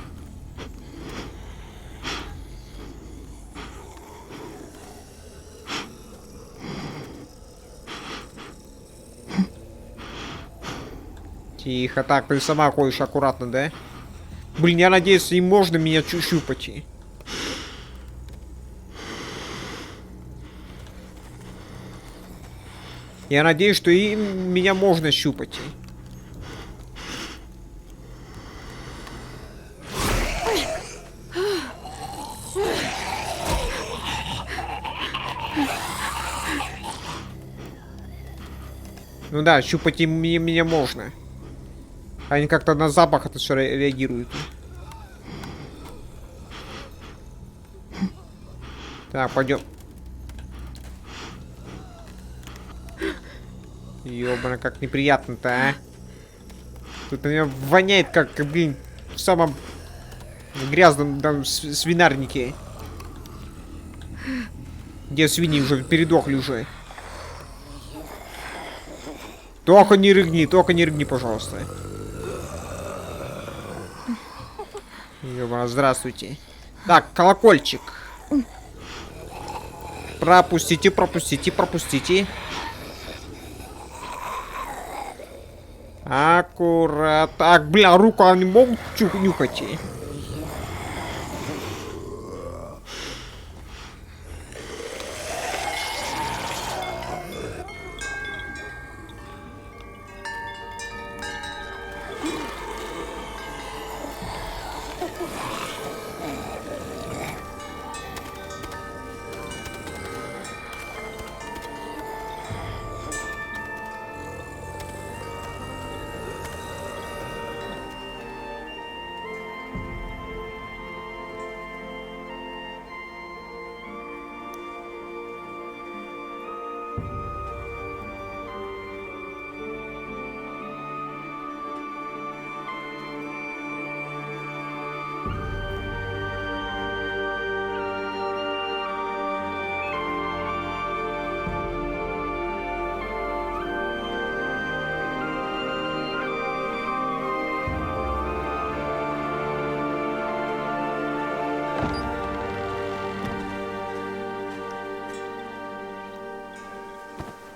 Тихо. Так, ты сама ходишь аккуратно, да? Блин, я надеюсь, им можно меня щупать. Я надеюсь, что им меня можно щупать. Ну да, щупать им меня можно. Они как-то на запах это все реагируют. Так, пойдем. Ёбана, как неприятно-то, а. Тут у меня воняет, как, блин, в самом грязном там свинарнике. Где свиньи уже передохли уже. Только не рыгни, пожалуйста. Ёбана, здравствуйте. Так, колокольчик. Пропустите, пропустите, пропустите. Аккурат. Так, бля, руку они могут нюхать?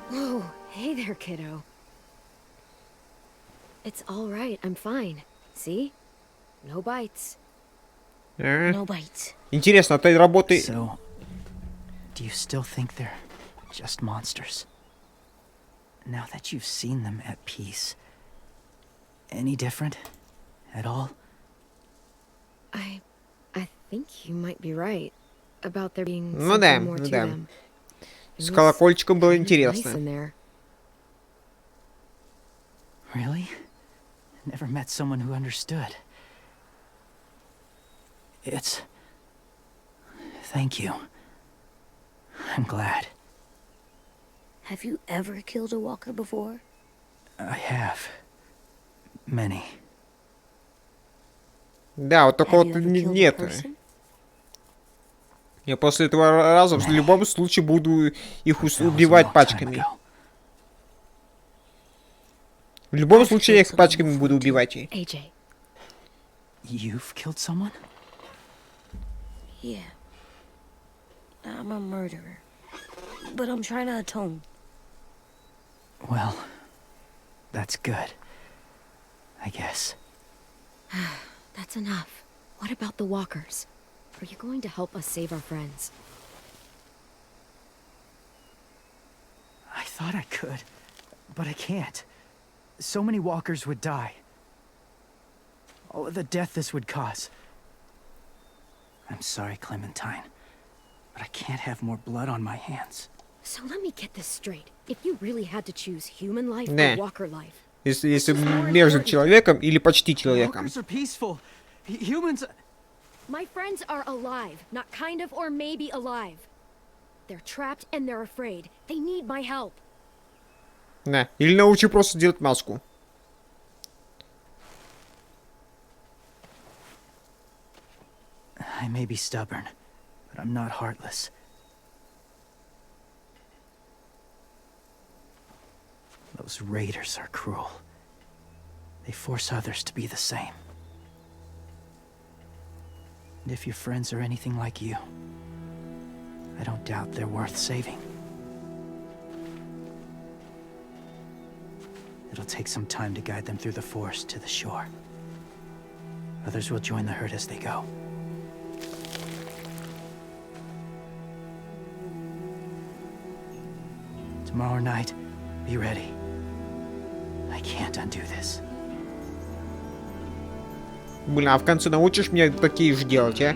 Whoa, hey there, kiddo. It's all right. I'm fine. See? No bites. No bites. Интересно, от этой работы... So, do you still think they're just monsters? Now that you've seen them at peace, any different at all? I think you might be right about there being Ну да, something more ну to да. them. It С was колокольчиком было kind of nice интересно. in there. Really? Never met someone who understood. It's... Thank you. I'm glad. Have you ever killed a walker before? I have. Many. Да, вот только Have вот you ever killed a нет. person? Я после этого раза в любом случае буду их убивать пачками. В любом случае я их пачками буду убивать. AJ. You've killed someone? Yeah. I'm a murderer. But I'm trying to atone. Well, that's good. I guess. That's enough. What about the walkers? Are you going to help us save our friends? I thought I could, but I can't. So many walkers would die. All of the death this would cause. I'm sorry, Clementine, but I can't have more blood on my hands. So let me get this straight. If you really had to choose human life Да. or walker life, Если между человеком или почти человеком. Walkers are peaceful. Humans... my friends are alive, not kind of or maybe alive. They're trapped and they're afraid. They need my help. Да. Или научи просто делать маску. I may be stubborn, but I'm not heartless. Those raiders are cruel. They force others to be the same. And if your friends are anything like you, I don't doubt they're worth saving. It'll take some time to guide them through the forest to the shore. Others will join the herd as they go. Tomorrow night, be ready. I can't undo this. Блин, а в конце научишь меня такие же делать, а?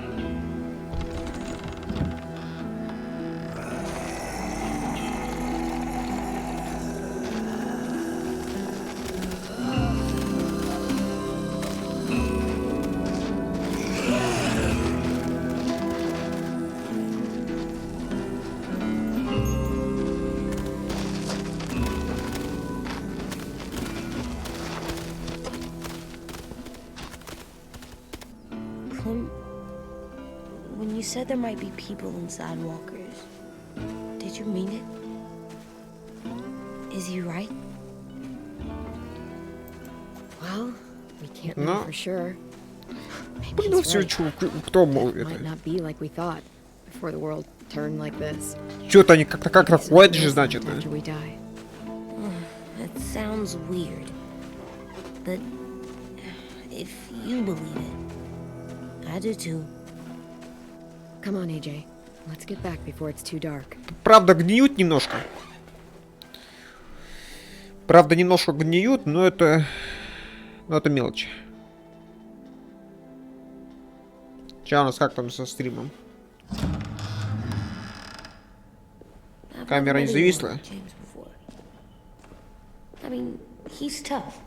Clem, when you said there might be people inside walkers, did you mean it? Is he right? Well, we can't No. know for sure. Maybe Ну he's все, right. кто мог It might это? not be like we thought before the world turned like this. Что-то они как-то ходят же, значит. After we die. That sounds weird. But if you believe it, I do too. Come on, AJ. Let's get back before it's too dark. Правда, гниют немножко. Правда, немножко гниют, но это... Но это мелочь. Че у нас как там со стримом? I've Камера не never really зависла? liked James before. I mean, he's tough.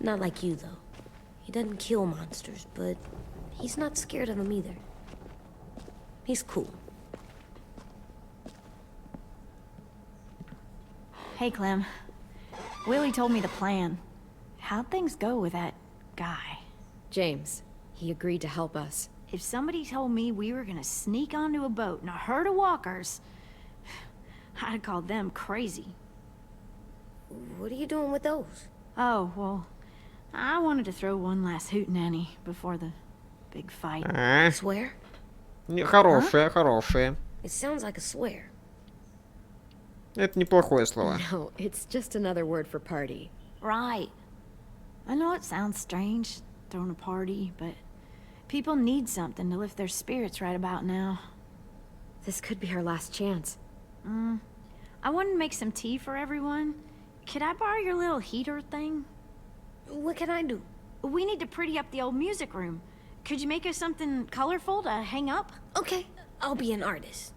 Not like you, though. He doesn't kill monsters, but he's not scared of them either. He's cool. Hey, Clem. Willie told me the plan. How'd things go with that guy? James, he agreed to help us. If somebody told me we were gonna sneak onto a boat in a herd of walkers, I'd have called them crazy. What are you doing with those? Oh, well, I wanted to throw one last hootenanny before the big fight. А, Swear? хорошее, хорошее. It sounds like a swear. Это неплохое слово. No, it's just another word for party. Right. I know it sounds strange, throwing a party, but people need something to lift their spirits right about now. This could be our last chance. I wanted to make some tea for everyone. Could I borrow your little heater thing? What can I do? We need to pretty up the old music room. Could you make us something colorful to hang up? Okay, I'll be an artist.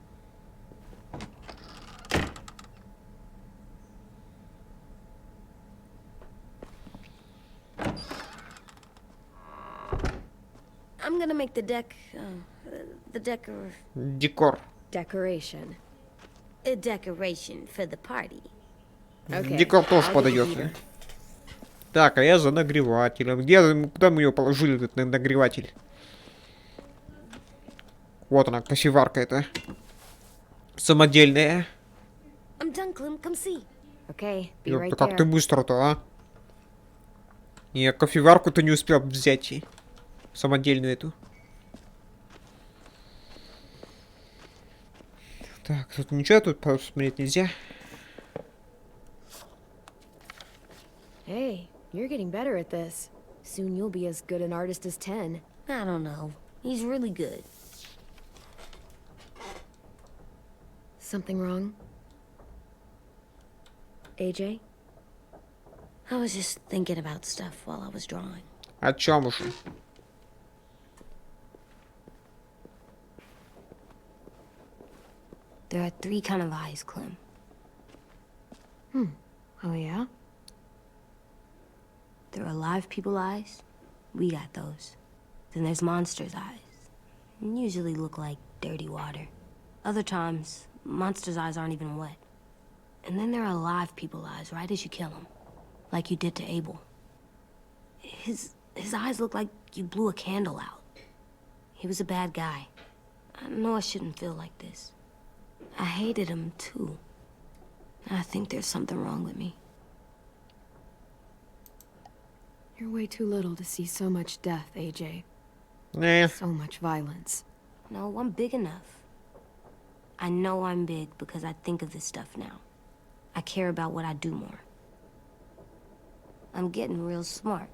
I'm gonna make the Декор. Decoration. a decoration for the party. Okay. Декор тоже I'll get the подойдет. heater. Так, а я за нагревателем. Куда мы ее положили, этот нагреватель? Вот она, кофеварка эта. Самодельная. I'm done, Clem. Come see. Okay, be Ёпта, right как ты there. быстро-то, а? Не, кофеварку-то не успел взять. Самодельную эту. Так, тут ничего тут посмотреть нельзя. Hey, you're getting better at this. Soon you'll be as good an artist as 10. I don't know. He's really good. Something wrong? AJ? I was just thinking about stuff while I was drawing. О чем уж? There are 3 kind of eyes, Clem. Oh, yeah? There are live people eyes. We got those. Then there's monsters' eyes. Usually look like dirty water. Other times, monsters' eyes aren't even wet. And then there are live people eyes right as you kill them. Like you did to Abel. His eyes look like you blew a candle out. He was a bad guy. I know I shouldn't feel like this. I hated him, too. I think there's something wrong with me. You're way too little to see so much death, AJ. Не. So much violence. No, I'm big enough. I know I'm big because I think of this stuff now. I care about what I do more. I'm getting real smart.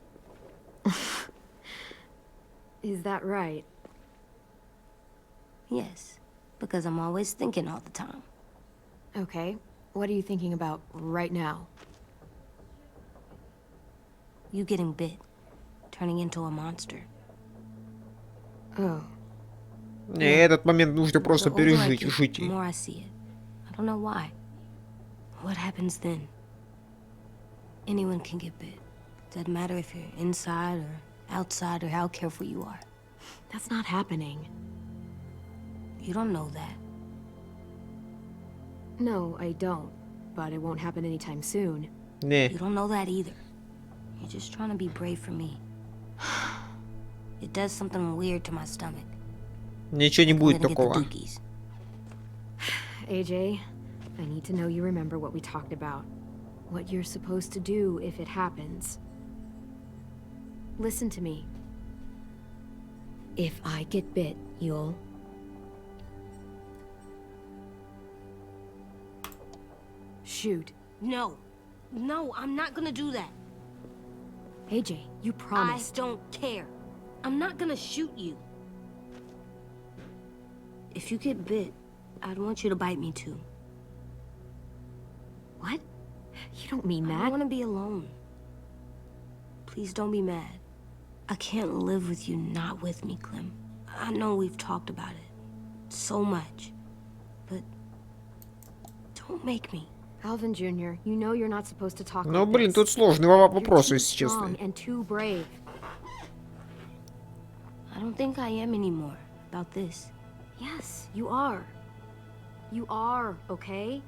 Is that right? Yes, because I'm always thinking all the time. Okay. What are you thinking about right now? You getting bit, turning into a monster. Oh. Не, этот момент нужно просто The older I пережить, get, жить. the more I see it. I don't know why. What happens then? Anyone can get bit. Doesn't matter if you're inside or outside or how careful you are. That's not happening. You don't know that. No, I don't. But it won't happen anytime soon. Не. You don't know that either. You're just trying to be brave for me. It does something weird to my stomach. Ничего не I'm будет gonna get the такого. dookies. AJ, I need to know you remember what we talked about. What you're supposed to do if it happens. Listen to me. If I get bit, you'll... shoot. No. No, I'm not gonna do that. AJ, you promised. I don't care. I'm not gonna shoot you. If you get bit, I'd want you to bite me too. What? You don't mean I that. want to be alone. Please don't be mad. I can't live with you not with me, Clem. I know we've talked about it so much, but don't make me. Alvin Jr., you know you're not supposed to talk Ну, like блин, this. тут сложный You're вопрос, too если честно. strong and too brave. I don't think I am anymore about this. Yes, you are. You are, okay?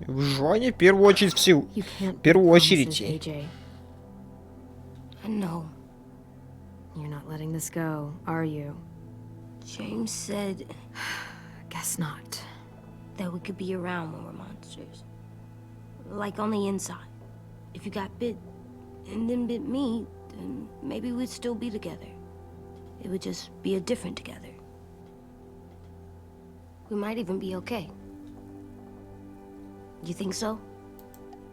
Выживание в первую очередь в силу. You can't В первую make очередь. promises, AJ. I know. You're not letting this go, are you? James said Guess not. that we could be around when we're monsters. Like on the inside. If you got bit and then bit me, then maybe we'd still be together. It would just be a different together. We might even be okay. You think so?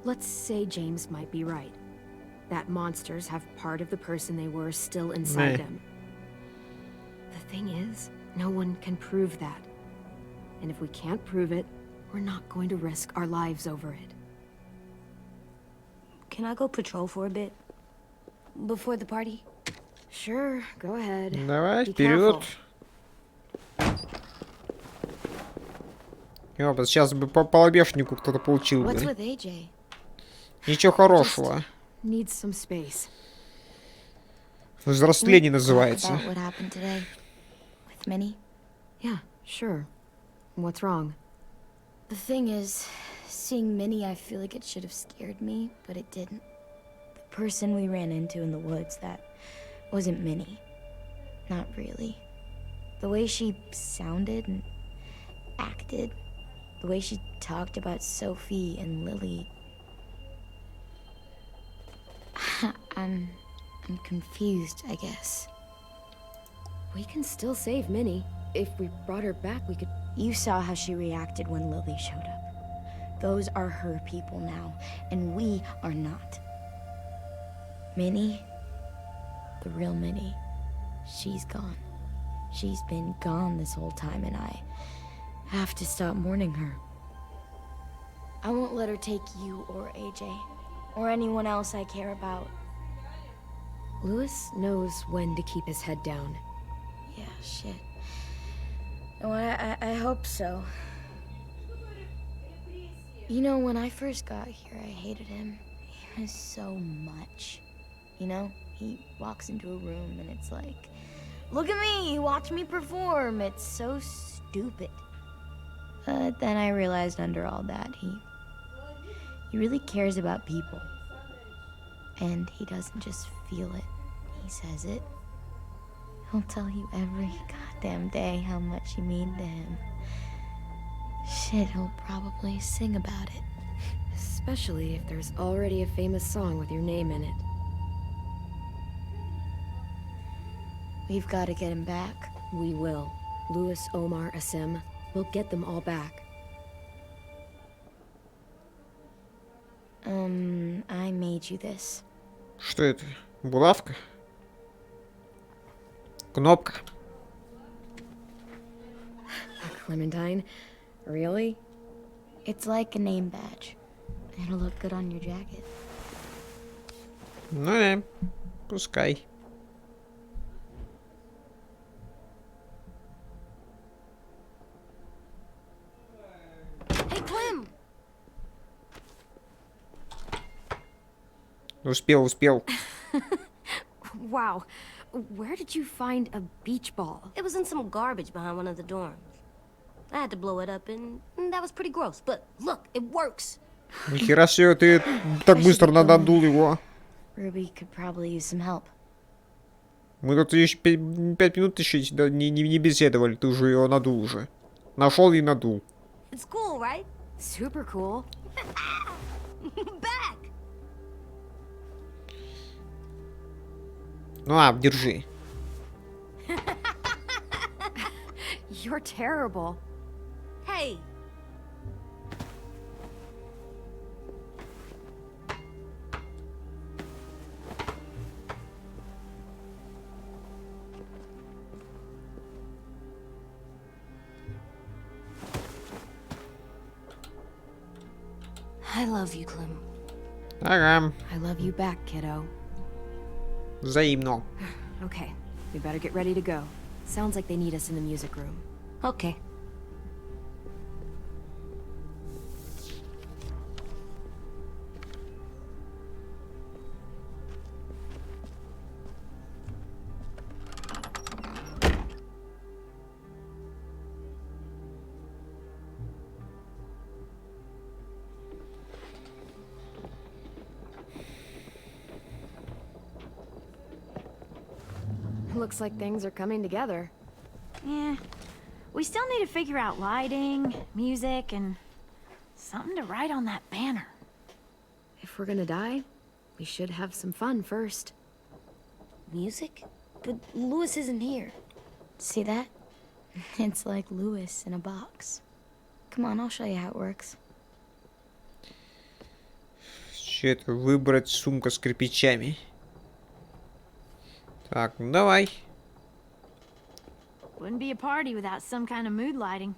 Let's say James might be right. That monsters have part of the person they were still inside them. The thing is, no one can prove that. And if we can't prove it, we're not going to risk our lives over it. Can I go patrol for a bit? Before the party? Sure, go ahead. Давай, Be вперед. careful. Ёпа, сейчас бы по лобешнику кто-то получил бы. What's with AJ? Ничего хорошего. Needs some space. Взросление Talk называется. about what happened today with Minnie? Yeah, sure. What's wrong? The thing is, seeing Minnie, I feel like it should have scared me, but it didn't. The person we ran into in the woods, that wasn't Minnie. Not really. The way she sounded and acted, the way she talked about Sophie and Lily. I'm confused, I guess. We can still save Minnie. If we brought her back, we could... You saw how she reacted when Lily showed up. Those are her people now, and we are not. Minnie, the real Minnie, she's gone. She's been gone this whole time, and I have to stop mourning her. I won't let her take you or AJ, or anyone else I care about. Louis knows when to keep his head down. Yeah, shit. Oh, I hope so. You know, when I first got here, I hated him. He was so much. You know, he walks into a room and it's like, look at me, watch me perform. It's so stupid. But then I realized under all that, he really cares about people. And he doesn't just feel it, he says it. He'll tell you every goddamn day how much you mean to him. Shit, he'll probably sing about it. Especially if there's already a famous song with your name in it. We've got to get him back. We will. Louis, Omar, Asim. We'll get them all back. I made you this. Что это? Булавка? Кнопка. Clementine? Really? It's like a name badge. It'll look good on your jacket. Ну да, пускай. Hey, Clem! Успел. Wow. Where did you find a beach ball? It was in some garbage behind one of the dorms. I had to blow it up, and that was pretty gross. But look, it works. Нихера себе, ты так быстро надул его. Ruby could probably use some help. Мы тут еще 5 минут еще не беседовали, ты уже его надул уже. Нашел и надул. It's cool, right? Super cool. Back! Ну держи. You're terrible. Hey! I love you, Clem. Ага, I love you back, kiddo. взаимно. Okay, we better get ready to go. Sounds like they need us in the music room. Okay. Looks like things are coming together. Yeah. We still need to figure out lighting, music, and something to write on that banner. If we're gonna die, we should have some fun first. Music? But Louis isn't here. See that? It's like Louis in a box. Come on, I'll show you how it works. Че это? Выбрать сумка с кирпичами. Так, ну давай. Wouldn't be a party without some kind of mood lighting.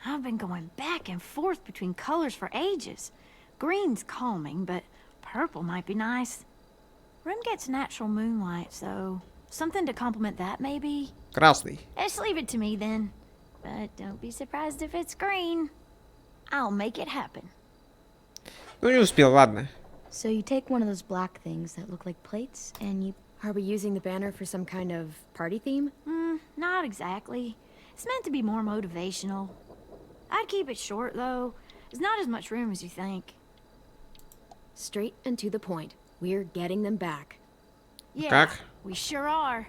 I've been going back and forth between colors for ages. Green's calming, but purple might be nice. Room gets natural moonlight, so something to complement that, maybe? Красный. Just leave it to me then. But don't be surprised if it's green. I'll make it happen. Ну не успел, ладно. So you take one of those black things that look like plates, and you... Are we using the banner for some kind of party theme? Not exactly. It's meant to be more motivational. I'd keep it short, though. There's not as much room as you think. Straight and to the point. We're getting them back. Yeah, Как? we sure are.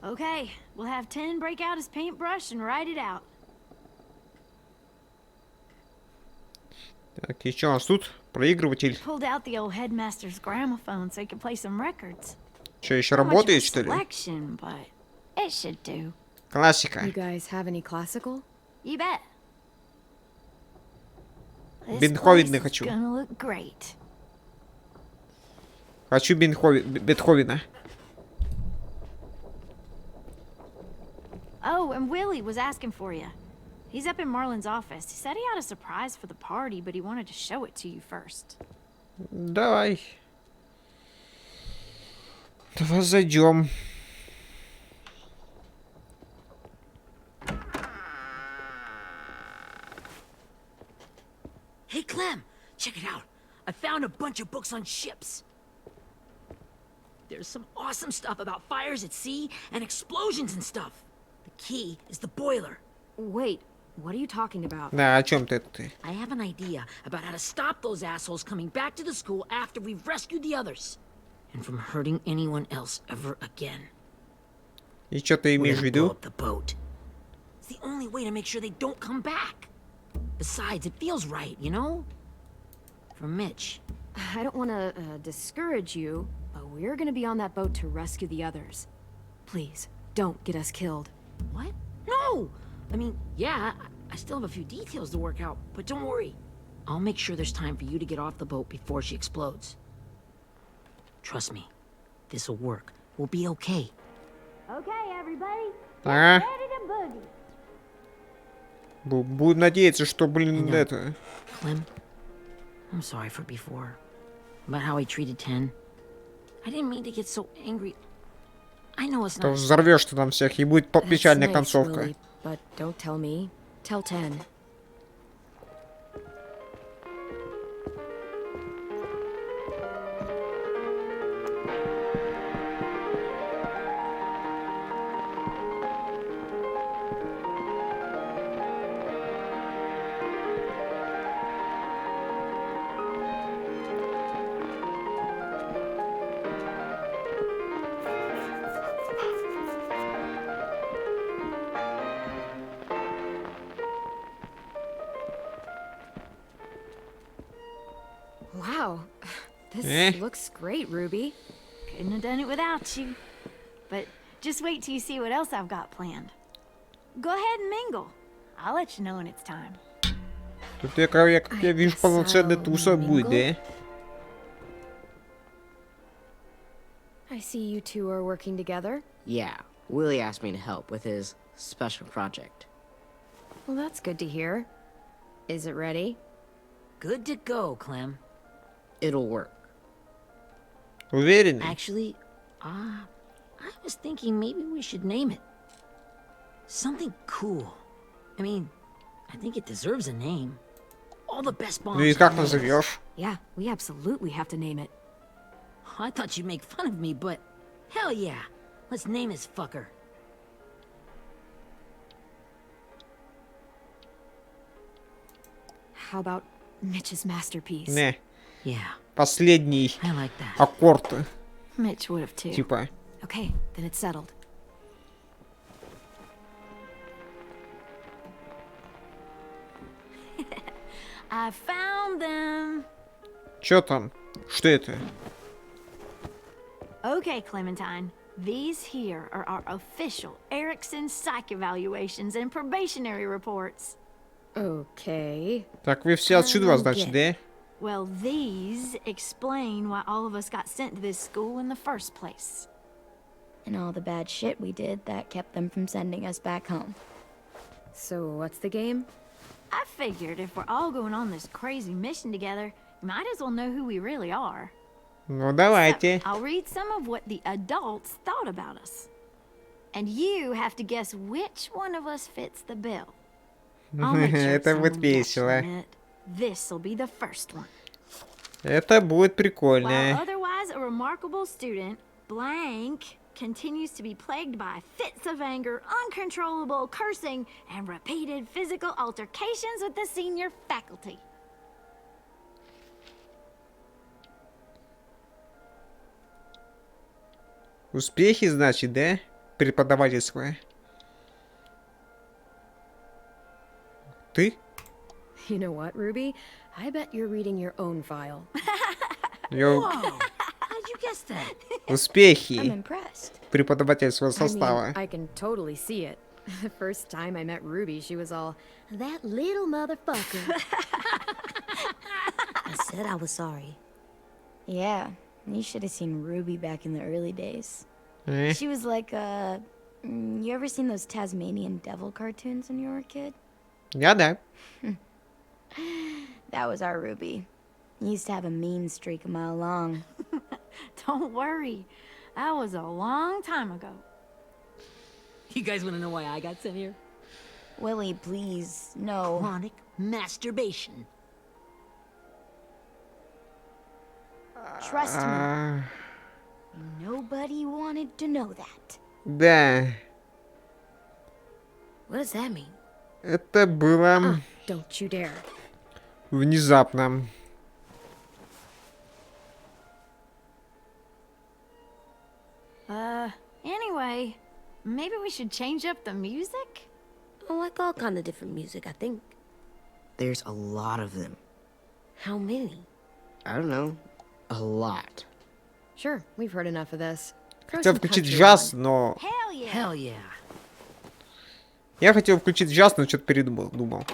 Okay, we'll have 10 break out his paintbrush and write it out. Так, и что у нас тут? Проигрыватель. Pulled out the old headmaster's gramophone so he could play some records. Что, еще Not much of a работает, что ли? selection, but it should do. Классика. You guys have any classical? You bet. This Бетховена place is хочу. gonna look great. Хочу Бетховена. Oh, and Willie was asking for you. He's up in Marlin's office. He said he had a surprise for the party, but he wanted to show it to you first. Давай. Давай зайдем. Hey, Clem, check it out. I found a bunch of books on ships. There's some awesome stuff about fires at sea and explosions and stuff. The key is the boiler. Wait, what are you talking about? Да, о чем ты? I have an idea about how to stop those assholes coming back to the school after we've rescued the others. And from hurting anyone else ever again. И что ты имеешь в We're gonna blow виду? up the boat. It's the only way to make sure they don't come back. Besides, it feels right, you know? For Mitch. I don't want to discourage you, but we're gonna be on that boat to rescue the others. Please, don't get us killed. What? No! I mean, yeah, I still have a few details to work out, but don't worry. I'll make sure there's time for you to get off the boat before she explodes. Trust me, this'll work. We'll be okay. Okay, everybody. Ага. Ready to boogie. Буду надеяться, что, блин, это... Clem, I'm sorry for before. About how I treated Ten. I didn't mean to get so angry. I know it's То not... взорвешь ты там всех, и будет That's печальная nice, концовка. Willie, but don't tell me. Tell 10. Wow, this looks great, Ruby. Couldn't have done it without you. But just wait till you see what else I've got planned. Go ahead and mingle. I'll let you know when it's time. Тут я вижу полноценный туса будет, да? I see you two are working together. Yeah, Willie asked me to help with his special project. Well, that's good to hear. Is it ready? Good to go, Clem. It'll work. Уверен? Actually, I was thinking maybe we should name it. Something cool. I mean, I think it deserves a name. All the best bombs. Ну и как назовешь? Yeah, we absolutely have to name it. I thought you'd make fun of me, but hell yeah. Let's name this fucker. How about Mitch's masterpiece? Не, Yeah, последний I like that. аккорд, Mitch would have too. типа. Okay, then it's settled. I found them. Чё там? Что это? Okay, Clementine. These here are our official Erickson psych evaluations and probationary reports. Okay. Так вы все отсюда, значит, да? Well, these explain why all of us got sent to this school in the first place. And all the bad shit we did that kept them from sending us back home. So, what's the game? I figured if we're all going on this crazy mission together, you might as well know who we really are. Ну, давайте. So, I'll read some of what the adults thought about us. And you have to guess which one of us fits the bill. I'll make sure Это будет someone gets весело. from it. This'll be the first one. Это будет While прикольно. otherwise a remarkable student, blank continues to be plagued by fits of anger, uncontrollable cursing, and repeated physical altercations with the senior faculty. Успехи, значит, да? Преподавательское. Ты? You know what, Ruby? I bet you're reading your own file. Yo, How'd you guess that? I'm успехи impressed. преподавательского I mean, состава. I can totally see it. The first time I met Ruby, she was all, that little motherfucker. I said I was sorry. Yeah, you should have seen Ruby back in the early days. Eh? She was like, you ever seen those Tasmanian devil cartoons when you were a kid? Да. That was our Ruby. He used to have a mean streak a mile long. Don't worry, that was a long time ago. You guys want to know why I got sent here? Willie, please, no. Chronic masturbation. Trust me, А, nobody wanted to know that. Да. What does that mean? Это было Don't you dare. внезапно. Anyway, maybe we should change up the music? I like all kind of different music, I think. There's a lot of them. How many? I don't know. A lot. Sure, we've heard enough of this. Throw Хотел some включить country джаз, on. но... Hell yeah! Hell yeah. Я хотел включить джаз, но что-то передумал. Думал.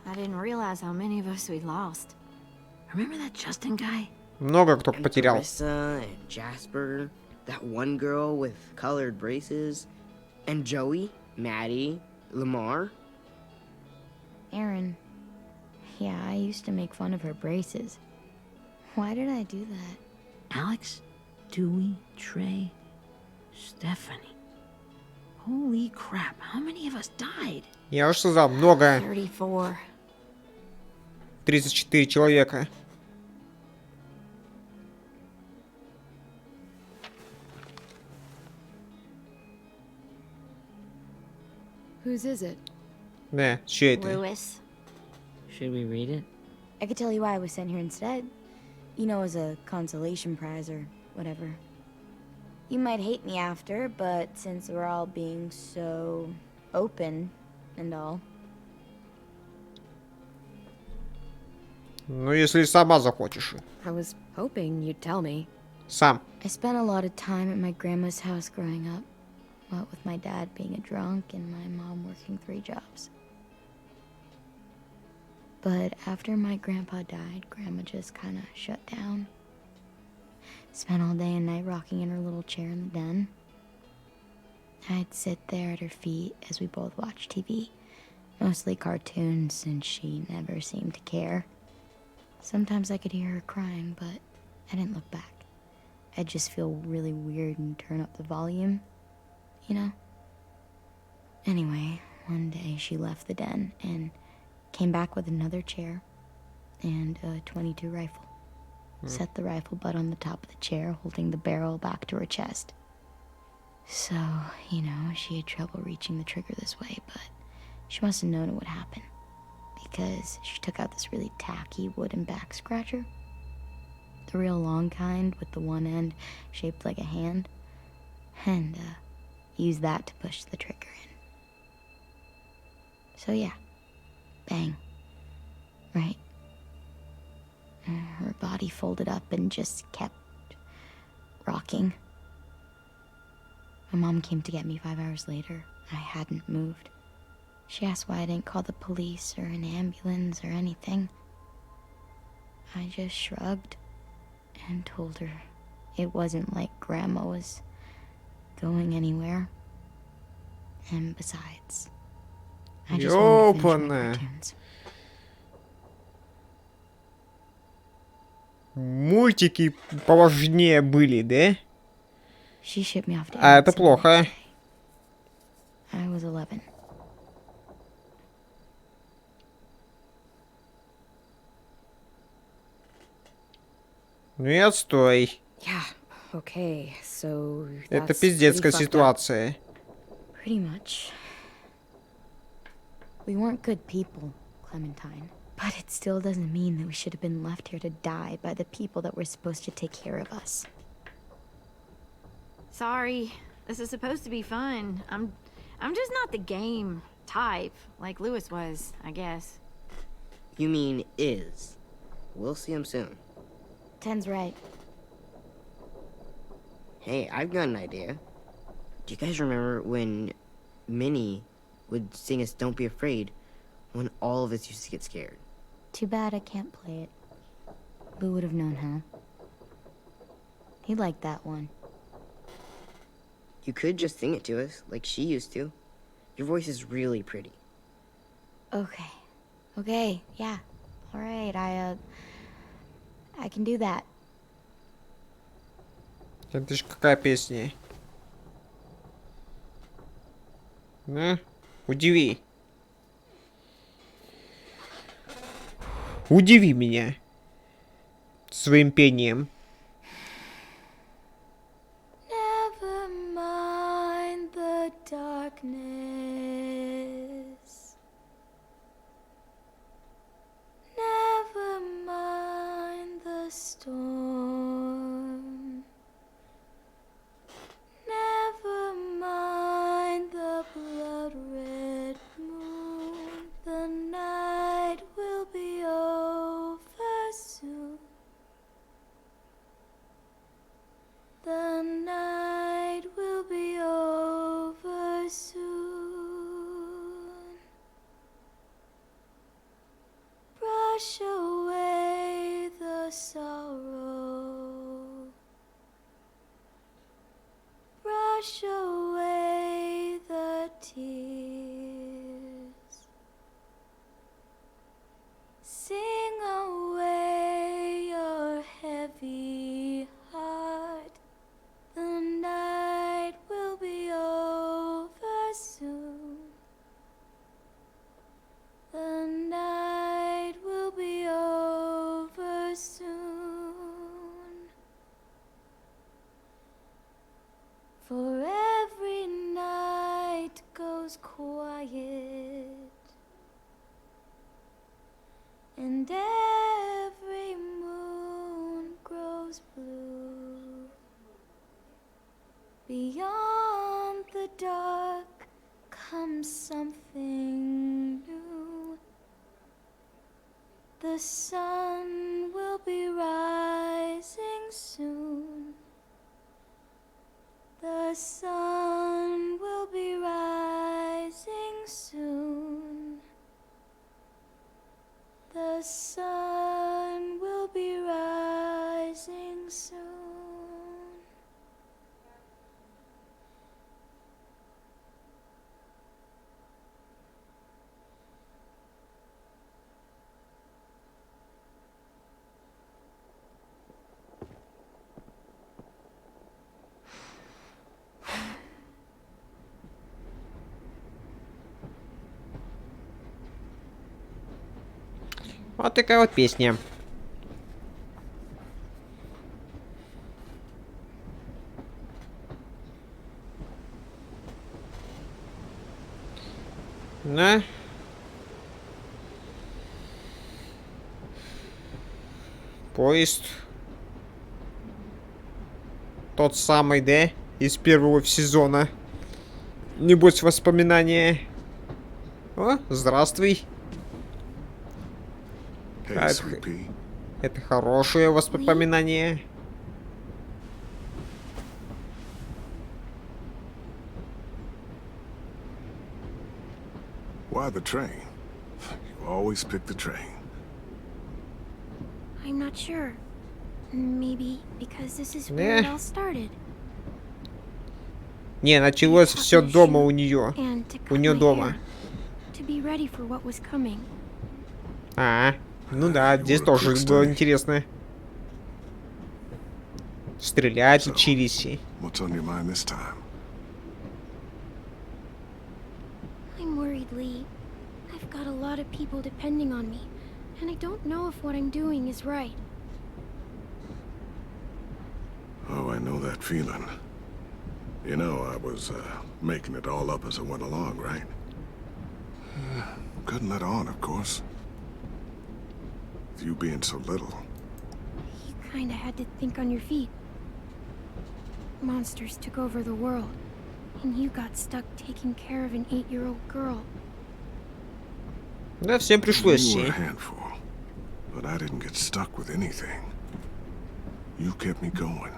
I didn't realize how many of us we'd lost. Remember that Justin guy? Много кто потерял. Carissa and Jasper, that one girl with colored braces, and Joey, Maddie, Lamar. Aaron. Yeah, I used to make fun of her braces. Why did I do that? Alex, Dewey, Trey, Stephanie. Holy crap, how many of us died? Я уже сказал, много. 34. 34 человека. Whose is it? Да, что это? Lewis. Should we read it? I could tell you why I was sent here instead. You know, as a consolation prize or whatever. You might hate me after, but since we're all being so open and all. Ну, если сама захочешь. I was hoping you'd tell me. Сам. I spent a lot of time at my grandma's house growing up. What with my dad being a drunk and my mom working 3 jobs. But after my grandpa died, Grandma just kind of shut down. Spent all day and night rocking in her little chair in the den. I'd sit there at her feet as we both watched TV. Mostly cartoons, since she never seemed to care. Sometimes I could hear her crying, but I didn't look back. I'd just feel really weird and turn up the volume, you know? Anyway, one day she left the den and came back with another chair and a .22 rifle. Set the rifle butt on the top of the chair, holding the barrel back to her chest. So, you know, she had trouble reaching the trigger this way, but she must have known it would happen. Because she took out this really tacky wooden back scratcher. The real long kind with the one end shaped like a hand. And, used that to push the trigger in. So yeah, bang. Right. Her body folded up and just kept rocking. My mom came to get me 5 hours later. I hadn't moved. She asked why I didn't call the police or an ambulance or anything. I just shrugged and told her it wasn't like Grandma was going anywhere. And besides, I just wanted to finish my cartoons. Мультики поважнее были, да? She shipped me off to А это Edison the плохо. next day. I was 11. Ну и отстой. Yeah, okay, so Это that's пиздецкая pretty fucked up. ситуация. Pretty much. We weren't good people, Clementine. But it still doesn't mean that we should have been left here to die by the people that were supposed to take care of us. Sorry. This is supposed to be fun. I'm just not the game type, like Lewis was, I guess. You mean is. We'll see him soon. Ten's right. Hey, I've got an idea. Do you guys remember when Minnie would sing us Don't Be Afraid when all of us used to get scared? Too bad I can't play it. Lou would have known how. He liked that one. You could just sing it to us, like she used to. Your voice is really pretty. Okay. Okay, yeah. Alright, I can do that. Это ж какая песня? Ну, удиви. Удиви меня своим пением. Never mind the darkness. Never mind the storm. Never mind the blood-red moon. The night will be over soon. The night will be over soon. Brush away the sorrow. Brush away the tears. Sing away your heavy heart. The night will be over soon. The night will be over soon. For every night goes quiet, and every moon grows blue. Beyond the dark comes something new. The sun will be rising soon. The sun will be rising soon. The sun will be rising soon. Вот такая вот песня. Да. Поезд. Тот самый, да? Из первого сезона. Небось, воспоминания. О, здравствуй. Hey, sweet pea. Это хорошее воспоминание. Why the train? You always pick the train. I'm not sure. Maybe because this is where it all started. Не, началось все дома у нее. And to У cut нее my дома. hair, to be ready for what was coming. А, ну да, здесь were тоже quick было study. интересно. Стрелять учились. What's on your mind this time? I'm worried, Lee. I've got a lot of people depending on me, and I don't know if what I'm doing is right. Oh, I know that feeling. You know, I was making it all up as I went along, right? Couldn't let on, of course. With you being so little. You kinda had to think on your feet. Monsters took over the world, and you got stuck taking care of an 8-year-old girl. Да, всем пришлось. You were a handful, but I didn't get stuck with anything. You kept me going.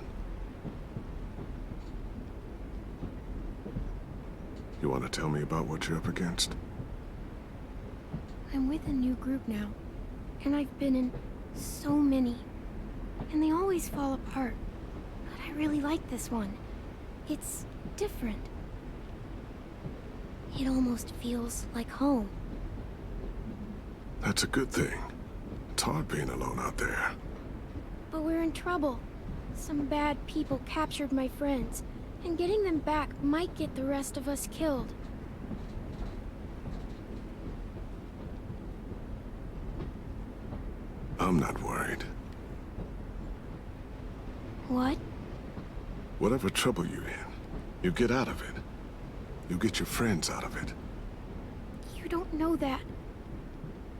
You want to tell me about what you're up against? I'm with a new group now, and I've been in so many, and they always fall apart. But I really like this one. It's different. It almost feels like home. That's a good thing. It's hard being alone out there. But we're in trouble. Some bad people captured my friends, and getting them back might get the rest of us killed. I'm not worried. What? Whatever trouble you're in, you get out of it. You get your friends out of it. You don't know that.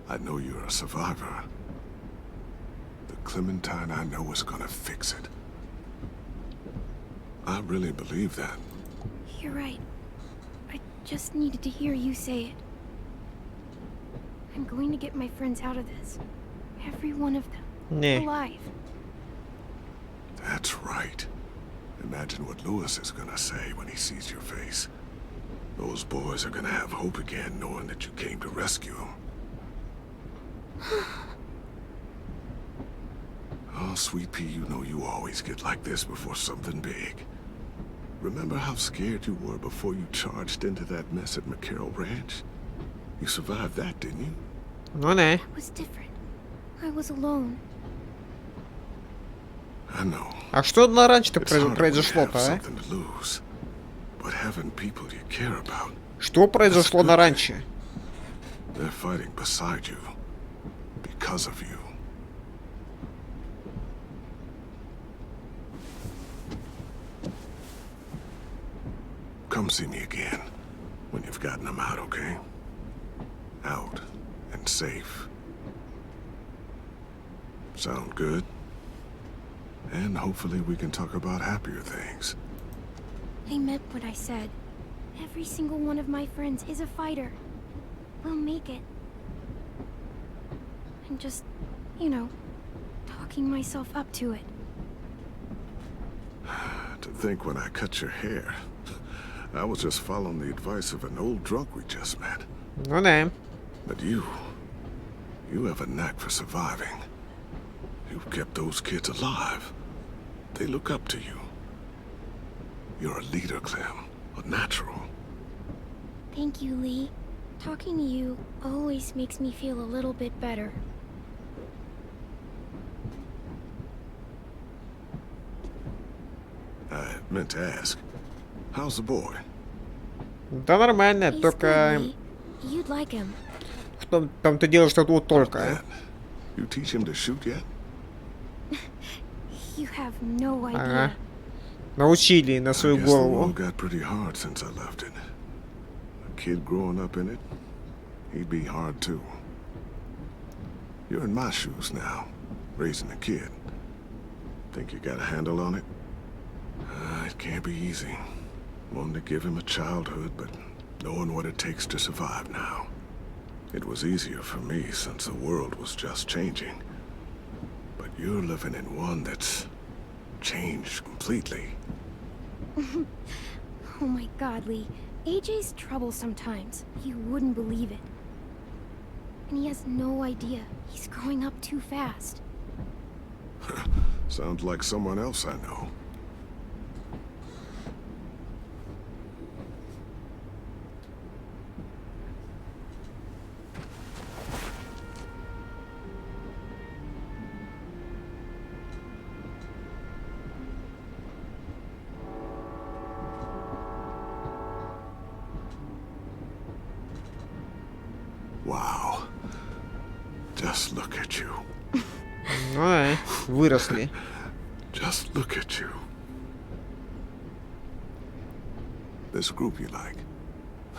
I know you're a survivor. The Clementine I know is gonna fix it. I really believe that. You're right. I just needed to hear you say it. I'm going to get my friends out of this. Every one of them. Не. Alive. That's right. Imagine what Lewis is gonna say when he sees your face. Those boys are gonna have hope again, knowing that you came to rescue them. Oh, Sweet Pea, you know you always get like this before something big. Remember how scared you were before you charged into that mess at McCarroll Ranch? You survived that, didn't you? Ну да. It was different. I was alone. I know. А что на раньше-то It's hard when you произошло-то, have а? something to lose. But having people you care about, Что произошло на ранче? they're fighting beside you. Because of you. Come see me again when you've gotten them out, okay? Out and safe. Sound good? And hopefully we can talk about happier things. I meant what I said. Every single one of my friends is a fighter. We'll make it. I'm just, you know, talking myself up to it. To think when I cut your hair, I was just following the advice of an old drunk we just met. Ну да. But you have a knack for surviving. You've kept those kids alive. They look up to you. You're a leader, Clem. A natural. Thank you, Lee. Talking to you always makes me feel a little bit better. I meant to ask, how's the boy? Да нормально, He's только good, Lee. You'd like him. в том-то дело, что тут только. Dad, you teach him to shoot yet? You have no idea. Ага. Научили на I свою guess the голову. world got pretty hard since I left it. A kid growing up in it, he'd be hard too. You're in my shoes now, raising a kid. Think you got a handle on it? It can't be easy. Wanting to give him a childhood, but knowing what it takes to survive now. It was easier for me since the world was just changing. But You're living in one that's changed completely. Oh my god, Lee. AJ's trouble sometimes. You wouldn't believe it. And he has no idea. He's growing up too fast. Sounds like someone else I know. Wow. Just look at you. Ну, выросли. Just look at you. This group you like,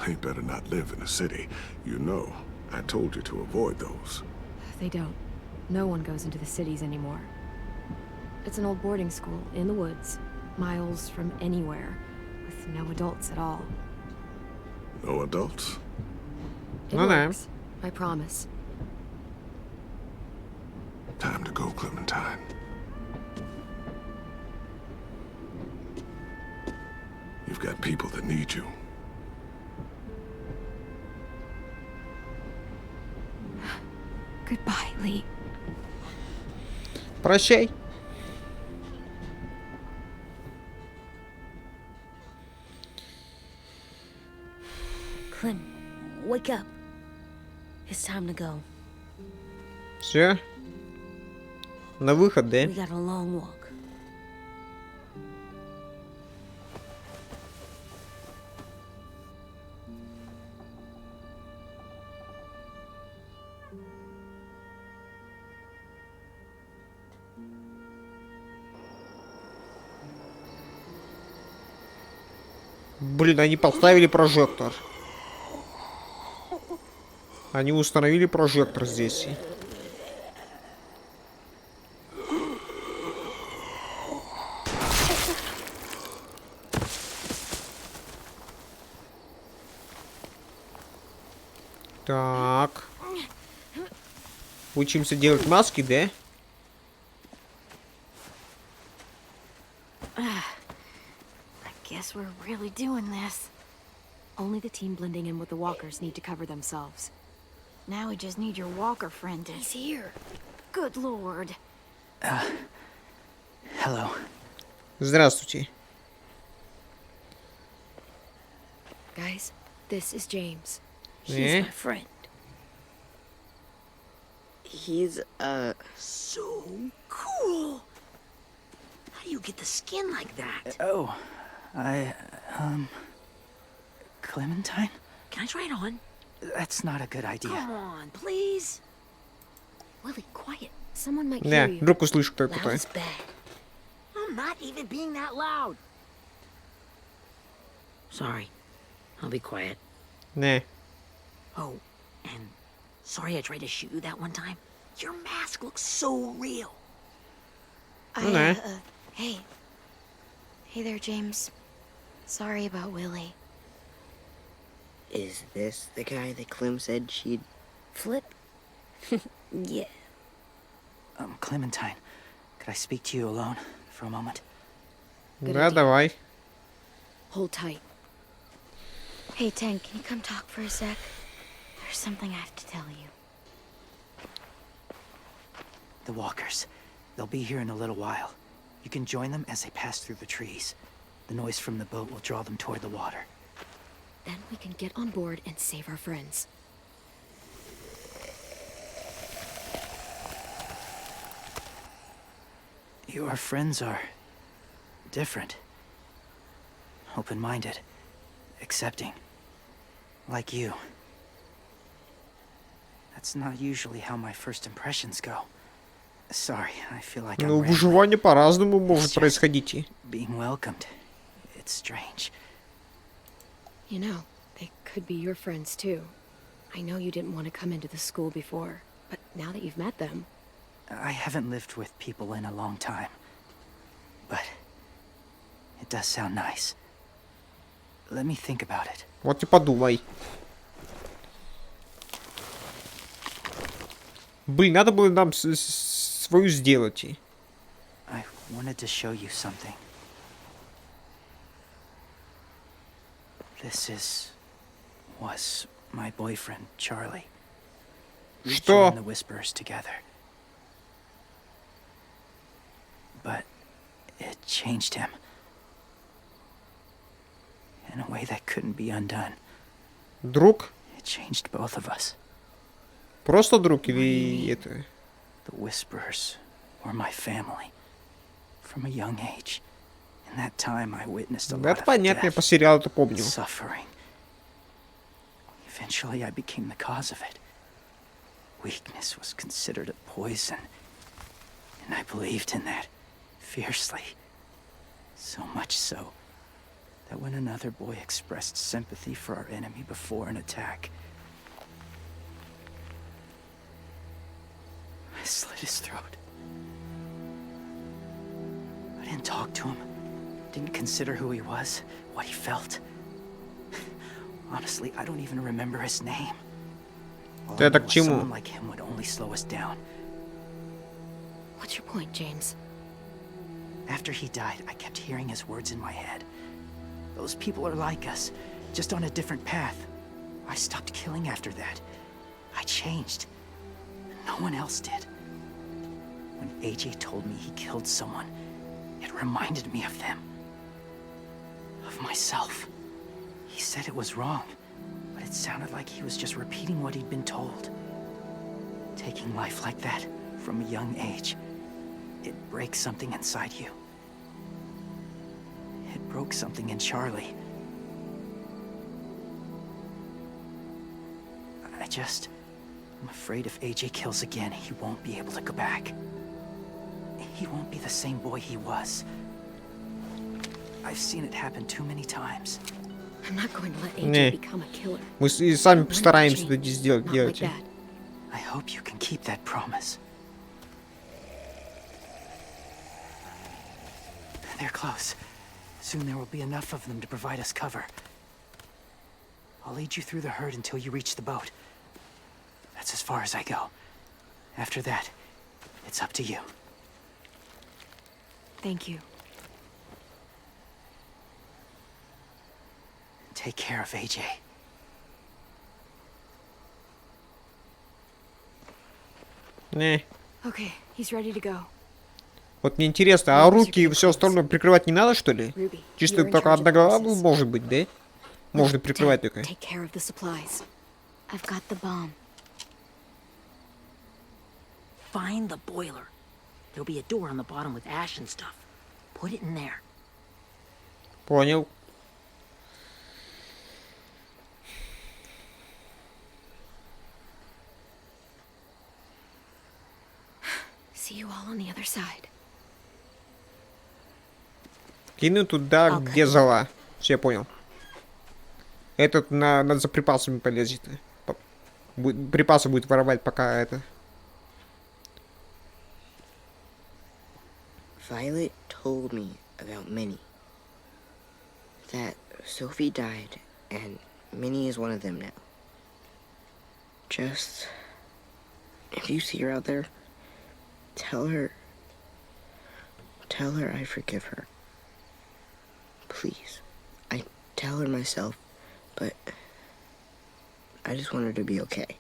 they better not live in the city. You know, I told you to avoid those. They don't. No one goes into the cities anymore. It's an old boarding school in the woods, miles from anywhere, with no adults at all. No adults? It Okay. works, I promise. Time to go, Clementine. You've got people that need you. Goodbye, Lee. Прощай. Clem, wake up. It's time to go. Все. На выход, да? We got a long walk. Блин, они поставили прожектор. Они установили прожектор здесь. Так. Учимся делать маски, да? Guess we're really doing this. Only the team blending in with the walkers need to cover themselves. Now we just need your walker friend to... He's here. Good lord. Hello. Здравствуйте. Guys, this is James. He's my friend. He's, So cool! How do you get the skin like that? Oh, Clementine? Can I try it on? That's not a good idea. Come on, please. Willie, quiet. Someone might hear Да, you. вдруг услышу, кто Loud такой. is bad. I'm not even being that loud. Sorry. I'll be quiet. Не. Oh, and sorry I tried to shoot you that one time. Your mask looks so real. Ну да. Hey. Hey there, James. Sorry about Willie. is this the guy that Clem said she'd... Flip? Yeah. Clementine, could I speak to you alone for a moment? Good Да, idea. давай. Hold tight. Hey, Tank, can you come talk for a sec? There's something I have to tell you. The walkers. They'll be here in a little while. You can join them as they pass through the trees. The noise from the boat will draw them toward the water. Then we can get on board and save our friends. Your friends are different. Open-minded. Accepting. Like you. That's not usually how my first impressions go. Sorry, I feel like I'm Ну, rambling. выживание по-разному может It's just происходить. being welcomed. It's strange. You know, they could be your friends too. I know you didn't want to come into the school before, but now that you've met them... I haven't lived with people in a long time. But it does sound nice. Let me think about it. Вот и подумай. Блин, надо было нам с свою сделайте. I wanted to show you something. This was my boyfriend, Charlie. We Что? joined the Whisperers together. But it changed him. In a way that couldn't be undone. Друг? It changed both of us. Просто друг или это? The Whisperers were my family. From a young age. In that time I witnessed a lot Это of понятно, я death, по сериалу это помню. suffering. Eventually I became the cause of it. Weakness was considered a poison. And I believed in that fiercely. So much so that when another boy expressed sympathy for our enemy before an attack, I slit his throat. I didn't talk to him, didn't consider who he was, what he felt. Honestly, I don't even remember his name. All I Это know к is чему? someone like him would only slow us down. What's your point, James? After he died, I kept hearing his words in my head. Those people are like us, just on a different path. I stopped killing after that. I changed. No one else did. When AJ told me he killed someone, it reminded me of them. Of myself. He said it was wrong, but it sounded like he was just repeating what he'd been told. Taking life like that, from a young age, it breaks something inside you. It broke something in Charlie. I'm afraid if AJ kills again, he won't be able to go back. He won't be the same boy he was. I've seen it happen too many times. I'm not going to let Не. AJ become a killer. Мы и сами We're not постараемся changed. это сделать, Not like делайте. that. I hope you can keep that promise. They're close. Soon there will be enough of them to provide us cover. I'll lead you through the herd until you reach the boat. That's as far as I go. After that, it's up to you. Thank you. Take care of AJ. Не. Okay, he's ready to go. Вот мне интересно, а руки и все остальное прикрывать не надо, что ли? Ruby, Чисто you're in только charge одна of the голова horses. может быть, да? Можно прикрывать Dad, только. take care of the supplies. I've got the bomb. Find the boiler. There'll be a door on the bottom with ash and stuff. Put it in there. Понял. See you all on the other side. Кину туда, Окей. где зала. Все, я понял. Этот за припасами полезет. Припасы будет воровать, пока это... Violet told me about Minnie. That Sophie died, and Minnie is one of them now. Just... if you see her out there, tell her I forgive her. Please. I tell her myself, but I just want her to be okay.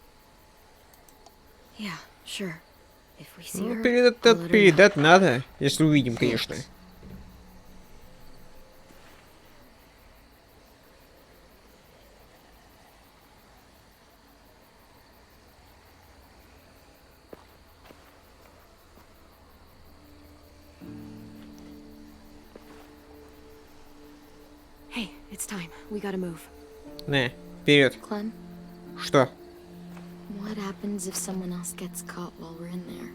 Yeah, sure. If we see Ну, her, I'll let her know. передать надо, если увидим, конечно. Hey, it's time. We gotta move. Не, вперед. Clem, Что? what happens if someone else gets caught while we're in there?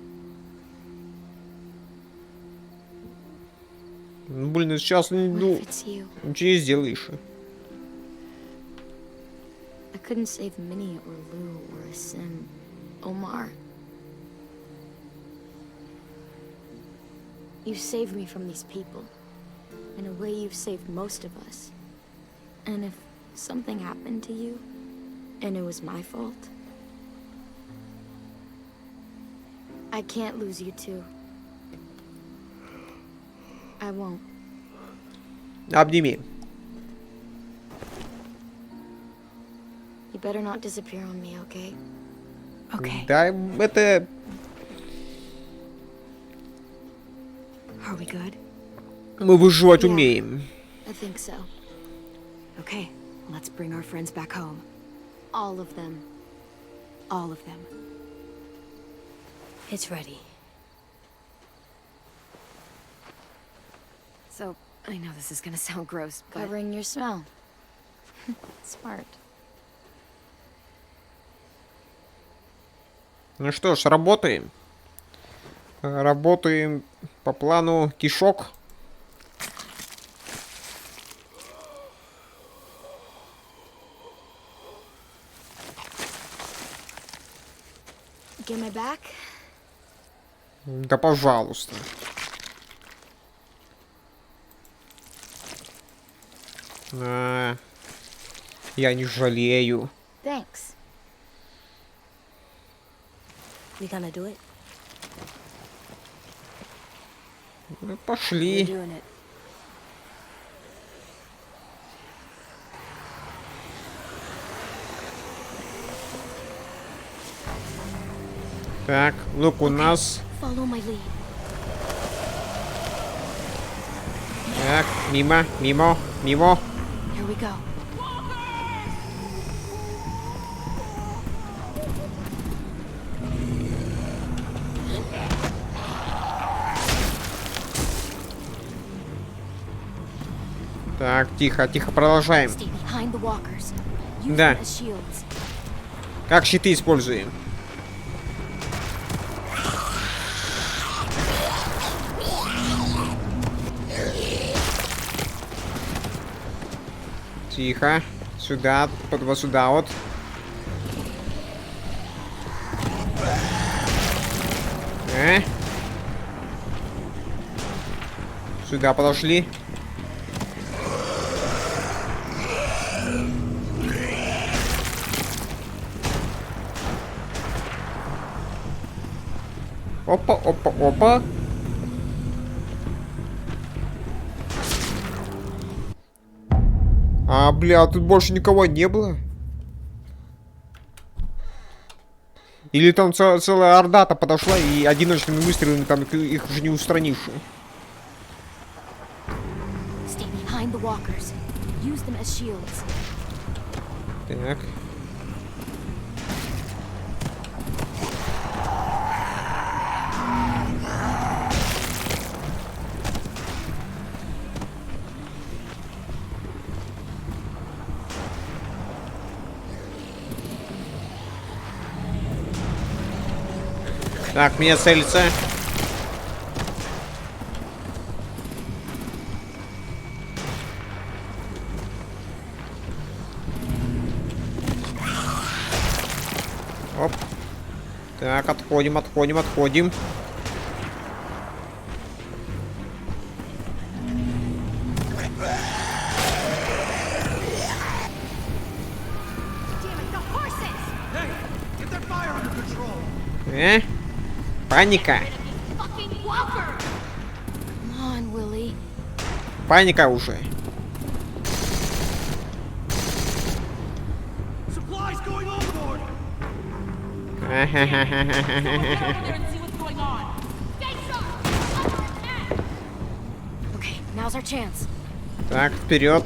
Ну, блин, сейчас, What ну, if it's you? ничего не сделаешь. I couldn't save Minnie or Lou or Asim. Omar. You saved me from these people. In a way, you've saved most of us. And if something happened to you, and it was my fault, I can't lose you two. I won't. Обними. You better not disappear on me, okay? Okay. Да, это... Are we good? Мы выживать Yeah. умеем. I think so. Okay, let's bring our friends back home. All of them. All of them. It's ready. So, I know this is gonna sound gross, but Covering your smell. Smart. Ну что ж, работаем. Работаем по плану кишок. Get my back? Да пожалуйста. Я не жалею. Thanks. We gonna do it? Ну, We're пошли. doing it. Так, лук у нас. Follow my lead. Так, мимо, мимо, мимо. Here we go. Так, тихо, тихо, продолжаем. Stay behind the walkers. Use Да. them as shields. Как щиты используем? Тихо. Сюда, вот сюда вот. Сюда подошли. Опа, опа, опа. Бля, тут больше никого не было? Или там целая орда-то подошла и одиночными выстрелами там их уже не устранишь? Stay behind the walkers. Use them as shields. Так. Так, меня целится. Оп. Так, отходим, отходим, отходим. Паника. Come on, Willie. Паника уже. Supplies going overboard! Okay, now's our chance. Так, вперед.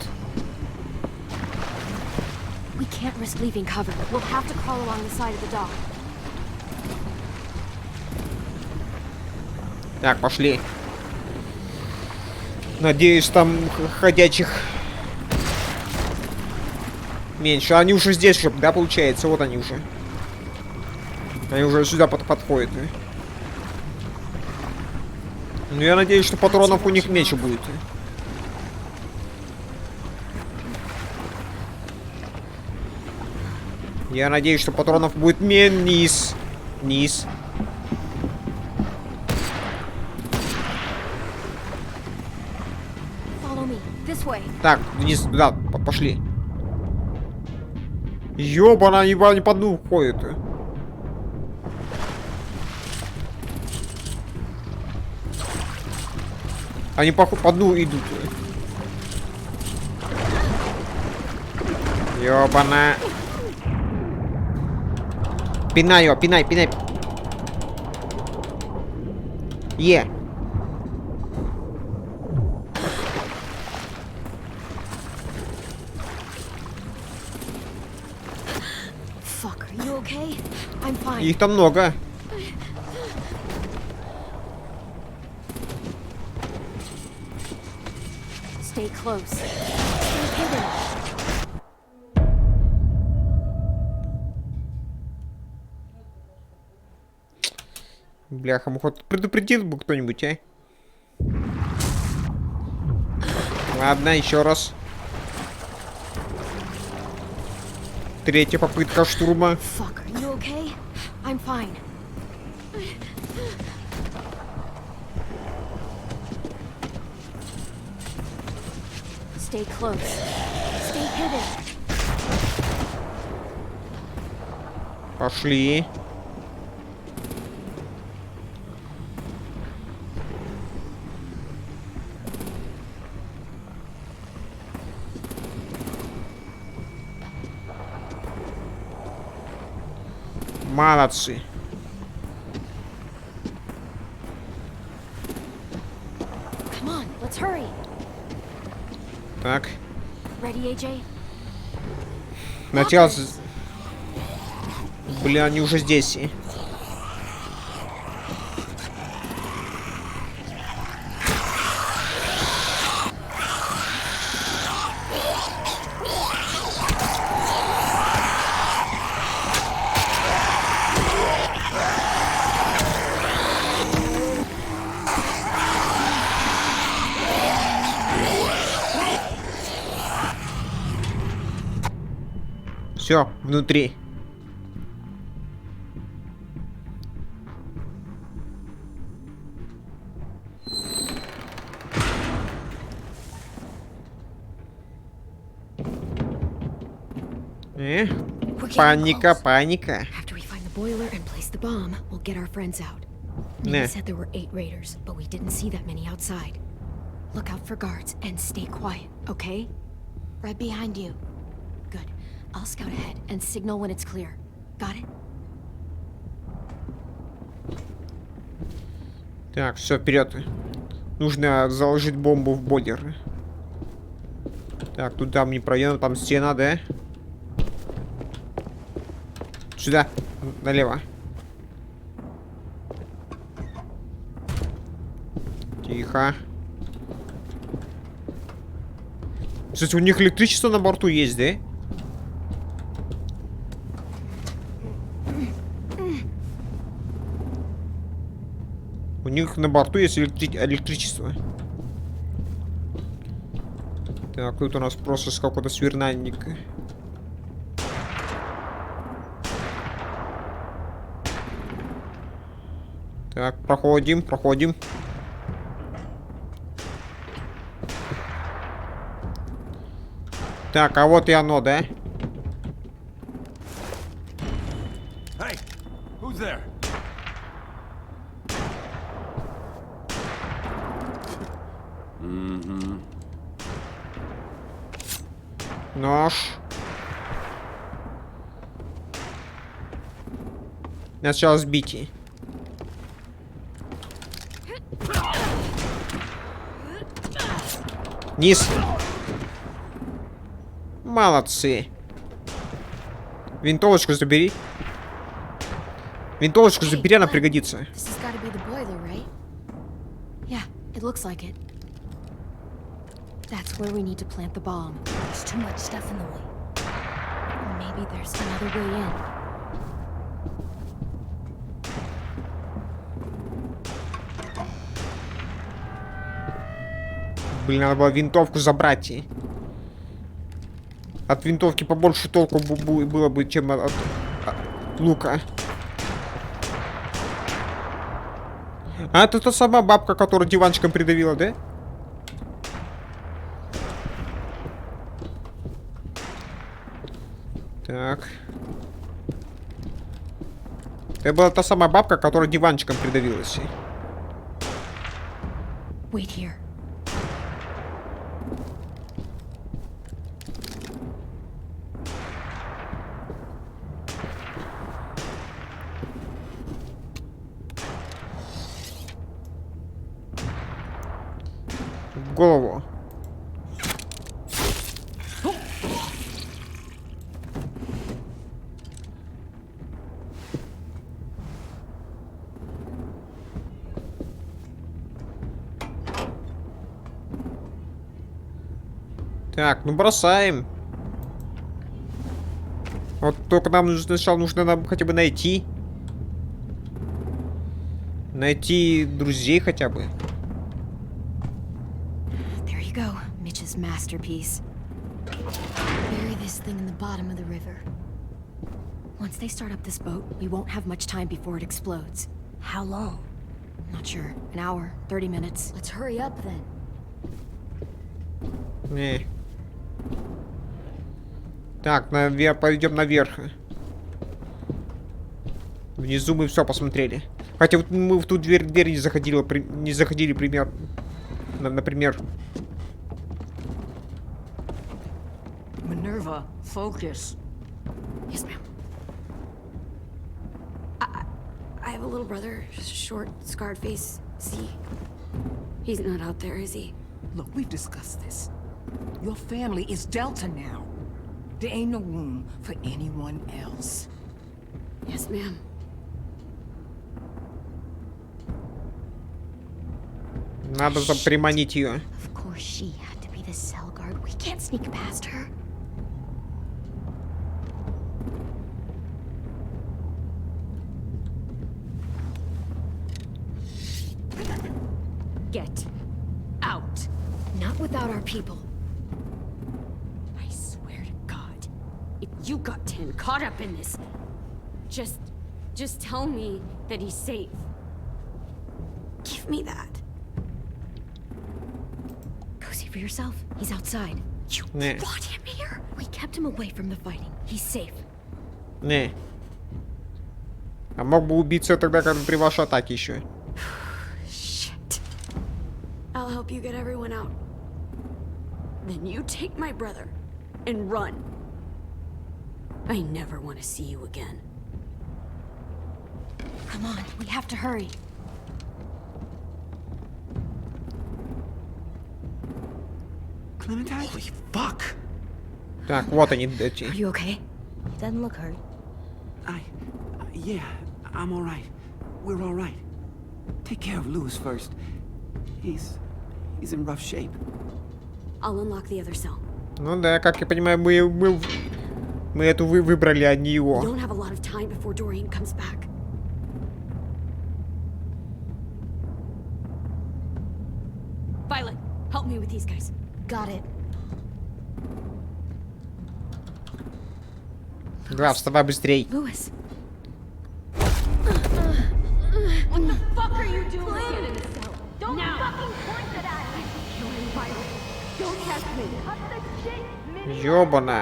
we can't risk leaving cover. We'll have to crawl along the side of the dock. Так, пошли. Надеюсь, там ходячих меньше. Они уже здесь, уже, да, получается? Вот они уже. Они уже сюда подходят. Ну, я надеюсь, что патронов у них меньше будет. Я надеюсь, что патронов будет низ. Низ. Follow me. This way. Так, вниз, да, пошли. Ёбана, не по дну ходит. Они по дну идут. Ёбана. Пинай его, пинай, пинай. Е. Fuck, are you okay? I'm fine. Их там много. Stay close. Stay hidden. Бляха, мухот, предупредил бы кто-нибудь, а? Ладно, еще раз. Третья попытка штурма. Fuck, are you okay? I'm fine. Stay close. Stay hidden. Пошли. Молодцы. Come on, let's hurry. Так. Ready, AJ? Начало. Бля, они уже здесь. Все, внутри. Паника, паника. After we find the boiler and place the bomb, we'll get our friends out. Nah. Nina said there were 8 raiders, but we didn't see that many outside. Look out for guards and stay quiet, okay? Right behind you. Good. I'll scout ahead and signal when it's clear. Got it? Так, все, вперед. Нужно заложить бомбу в бойлер. Так, туда мне пройдем, там стена, да? Сюда, налево. Тихо. Кстати, у них электричество на борту есть, да? У них на борту есть электричество. Так, тут у нас просто с какого-то свирнальника. Так, проходим, проходим. Так, а вот и оно, да? Hey, who's there? Нож. Сначала сбить. Низ. Молодцы. Винтовочку забери. Винтовочку забери, она пригодится. This has got to be the boiler, right? Yeah, it looks like it. That's where we need to plant the bomb. There's too much stuff in the way. Maybe there's another way in. Блин, надо было винтовку забрать. От винтовки побольше толку было бы, чем от лука. А это та сама бабка, которая диванчиком придавила, да? Так. Это была та самая бабка, которая диванчиком придавилась. Wait here. голову. Так, ну бросаем. Вот только нам сначала нужно нам хотя бы найти. Найти друзей хотя бы. There you go, Mitch's masterpiece. Bury this thing in the bottom of the river. Once they start up this boat, we won't have much time before it explodes. How long? Not sure. An hour, 30 minutes. Let's hurry up then. Не. Так, пойдем наверх. Внизу мы все посмотрели. Хотя вот мы в ту дверь не заходили, например. Minerva, focus. Yes, ma'am. I have a little brother, short, scarred face. See? He's not out there, is he? Look, we've discussed this. Your family is Delta now. There ain't no room for anyone else. Yes, ma'am. Надо приманить ее. Of course she had to be the cell guard. We can't sneak past her. Get out. Not without our people. I swear to God, if you got 10 caught up in this, just tell me that he's safe. Give me that. Go see for yourself. He's outside. You Не. brought him here? We kept him away from the fighting. He's safe. Не. А мог бы убиться тогда, когда при вашей атаке еще. Shit. I'll help you get everyone out. Then you take my brother and run. I never want to see you again. Come on, we have to hurry. Clementine? Holy fuck! Так, вот они, эти. Are you okay? He doesn't look hurt. Yeah, I'm alright. We're alright. Take care of Louis first. He's in rough shape. I'll unlock the other cell. Ну да, как я понимаю, мы эту выбрали, а не We его. don't have a lot of time before Dorian comes back. Violet, help me with these guys. Got it. Да, вставай быстрей. Louis. What the fuck are you doing? Get in the cell. Don't fucking point it at me. Killing Violet. Don't test me. Cut the shit, Minnie. Ёбана.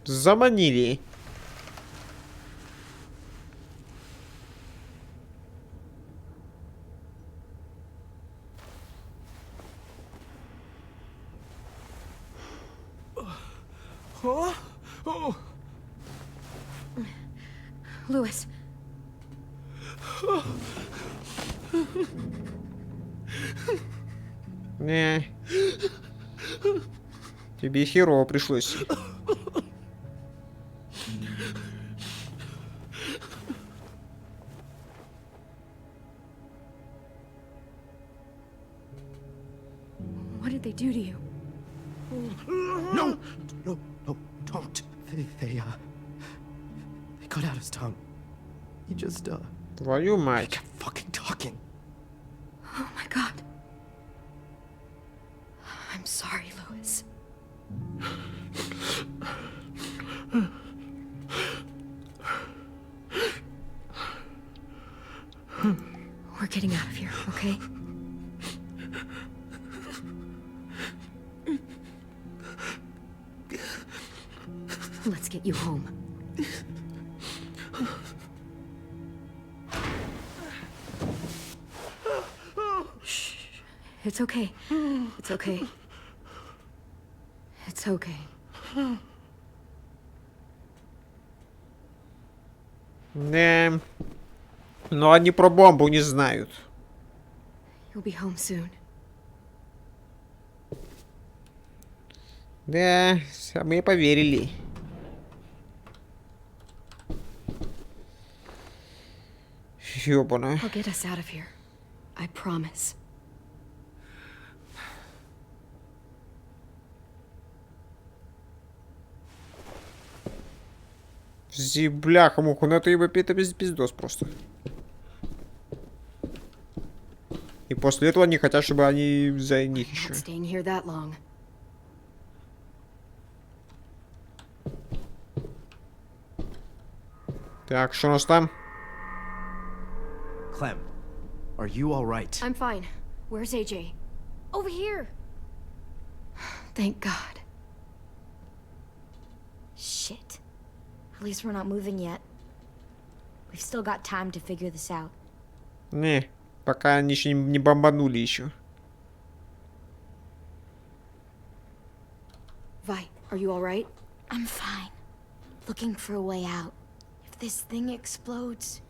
Заманили. Louis. Не. Тебе херово пришлось. What did they do to you? No, don't. They cut out his tongue. He just, Твою мать. kept fucking talking. Oh my god. I'm sorry, Louis. We're getting out of here, okay? Let's get you home. Shh. It's okay. It's okay. It's okay. Да. Но они про бомбу не знают. You'll be home soon. Да, мы поверили. Ёбана. I'll get us out of here. I promise. Бляха-муха, ну это пиздос просто. И после этого они хотят, чтобы они за них еще. Not staying here that long. Так, что у нас там? Clem, are you all right? I'm fine. Where's AJ? Over here. Thank God. Shit. At least we're not moving yet. We've still got time to figure this out. Не, пока они еще не бомбанули еще. Vi, are you all right? I'm fine. Looking for a way out. If this thing explodes...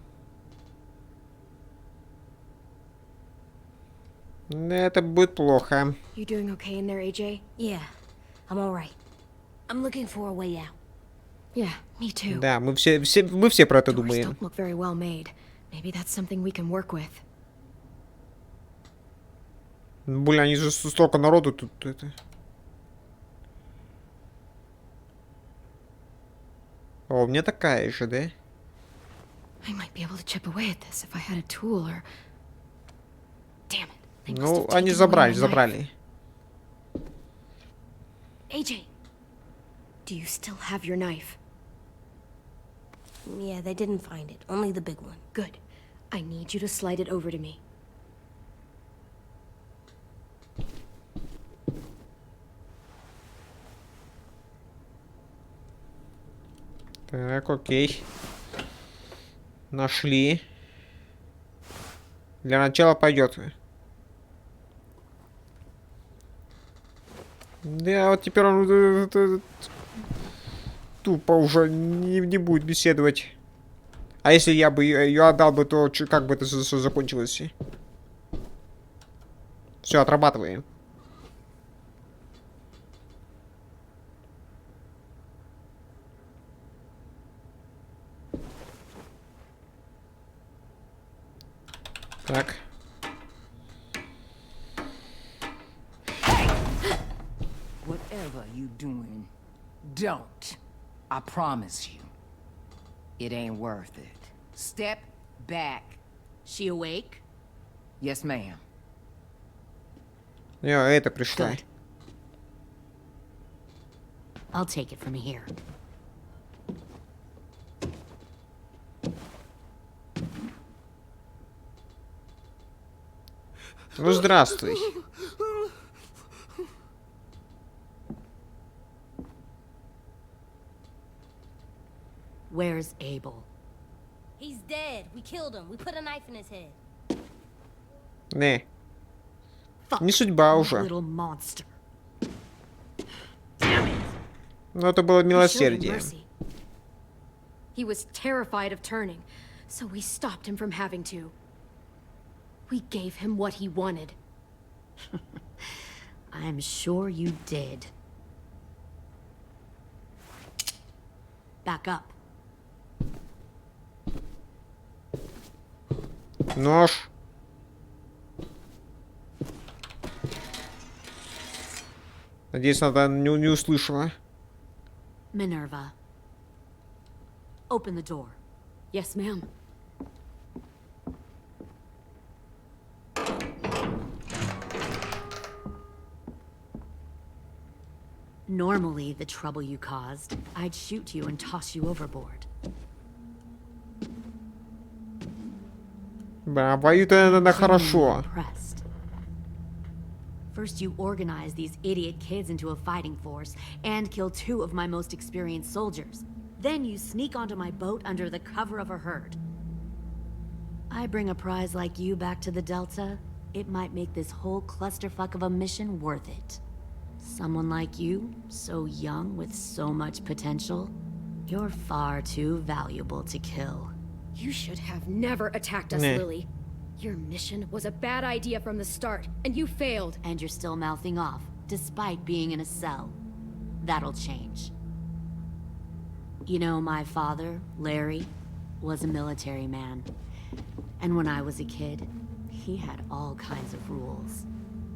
Это будет плохо. You doing okay in there, AJ? Yeah, I'm alright. I'm looking for a way out. Yeah, me too. Да, мы все про это Doors думаем. don't look very well made. Maybe that's something we can work with. Блин, они же столько народу тут это. О, у меня такая же, да? I might be able to chip away at this if I had a tool or... Damn it. They must Ну, have они taken away my забрали. knife. AJ, do you still have your knife? Yeah, they didn't find it. Only the big one. Good. I need you to slide it over to me. Так, окей. Нашли. Для начала пойдет. Да, вот теперь он тупо уже не будет беседовать. А если я бы ее отдал бы, то как бы это все закончилось? Все, отрабатываем. Так. Whatever you doing, don't. I promise you. It ain't worth it. Step back. She awake? Yes, ma'am. Это пришла. Good. I'll take it from here. Ну, здравствуй. Where's Abel? He's dead. We killed him. We put a knife in his head. Не. Не судьба уже. Little monster. Но это было We showed him милосердие. mercy. He was terrified of turning, so we stopped him from having to. We gave him what he wanted. I'm sure you did. Back up. Нож. Надеюсь, она не услышала. Minerva. Open the door. Yes, ma'am. Normally, the trouble you caused, I'd shoot you and toss you overboard. Да, бою-то она хорошо. Impressed. First, you organize these idiot kids into a fighting force and kill 2 of my most experienced soldiers. Then you sneak onto my boat under the cover of a herd. I bring a prize like you back to the Delta, it might make this whole clusterfuck of a mission worth it. Someone like you, so young with so much potential, you're far too valuable to kill. You should have never attacked us, Lily. Your mission was a bad idea from the start, and you failed. And you're still mouthing off, despite being in a cell. That'll change. You know, my father, Larry, was a military man. And when I was a kid, he had all kinds of rules.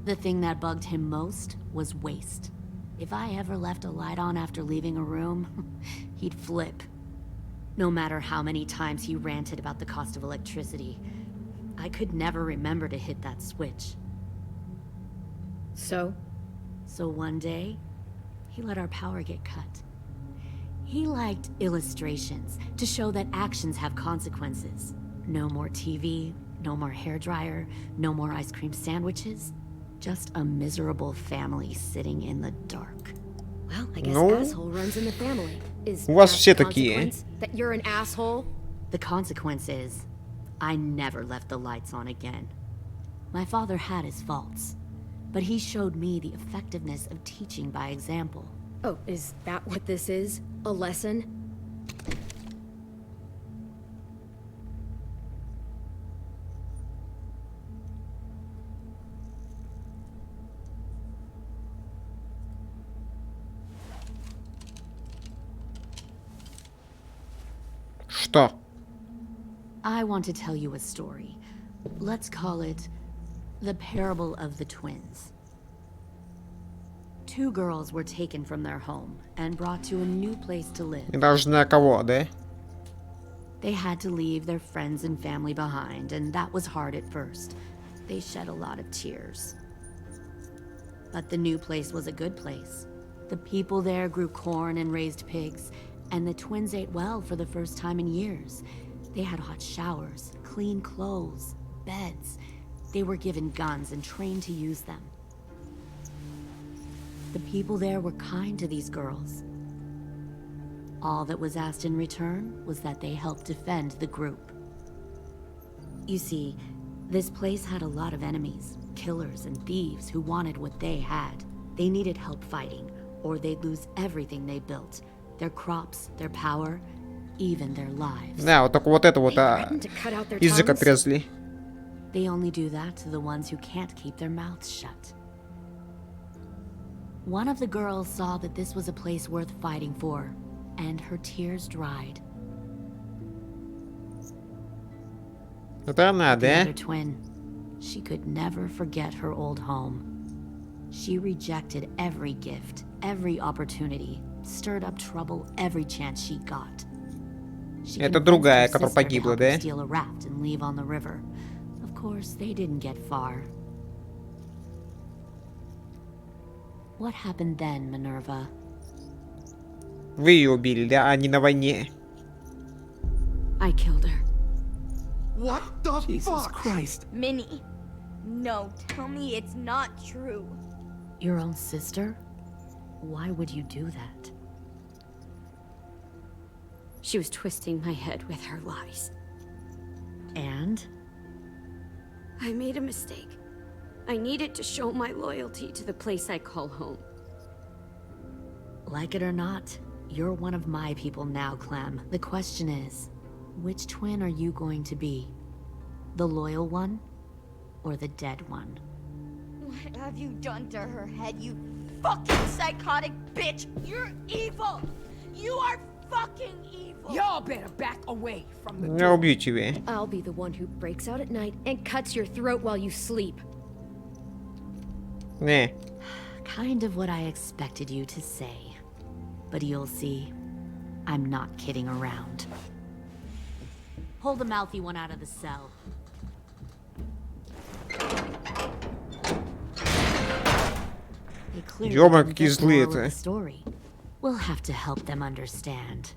The thing that bugged him most was waste. If I ever left a light on after leaving a room, he'd flip. No matter how many times he ranted about the cost of electricity, I could never remember to hit that switch. So one day, he let our power get cut. He liked illustrations to show that actions have consequences. No more TV, no more hairdryer, no more ice cream sandwiches. Just a miserable family sitting in the dark. Well, I guess asshole runs in the family. Is У вас that все the такие. consequence? That you're an asshole? The consequence is, I never left the lights on again. My father had his faults, but he showed me the effectiveness of teaching by example. Oh, is that what this is? A lesson? Что? I want to tell you a story. Let's call it the parable of the twins. Two girls were taken from their home and brought to a new place to live. Не должна кого, да? They had to leave their friends and family behind, and that was hard at first. They shed a lot of tears. But the new place was a good place. The people there grew corn and raised pigs, and the twins ate well for the first time in years. They had hot showers, clean clothes, beds. They were given guns and trained to use them. The people there were kind to these girls. All that was asked in return was that they help defend the group. You see, this place had a lot of enemies, killers and thieves who wanted what they had. They needed help fighting, or they'd lose everything they built. Their crops, their power, even their lives. Да, вот только вот это вот язык отрезали. They only do that to the ones who can't keep their mouths shut. One of the girls saw that this was a place worth fighting for, and her tears dried. Это она, The да? other twin, she could never forget her old home. She rejected every gift, every opportunity, stirred up trouble every chance she got. She Это convinced другая, her которая sister to погибла, help her да? steal a raft and leave on the river. Of course, they didn't get far. What happened then, Minerva? Вы ее убили, да? А не на войне. I killed her. What the Jesus Christ? Minnie, no, tell me it's not true. Your own sister? Why would you do that? She was twisting my head with her lies. And? I made a mistake. I needed to show my loyalty to the place I call home. Like it or not, you're one of my people now, Clem. The question is, which twin are you going to be? The loyal one, or the dead one? What have you done to her head, you fucking psychotic bitch? You're evil! You are fucking evil! Y'all better back away from the Я убью тебя. I'll be the one who breaks out at night and cuts your throat while you sleep. Не. Kind of what I expected you to say. But you'll see, I'm not kidding around. Pull the mouthy one out of the cell. They clearly Ё-моё, didn't какие get the злые moral of это. the story. We'll have to help them understand.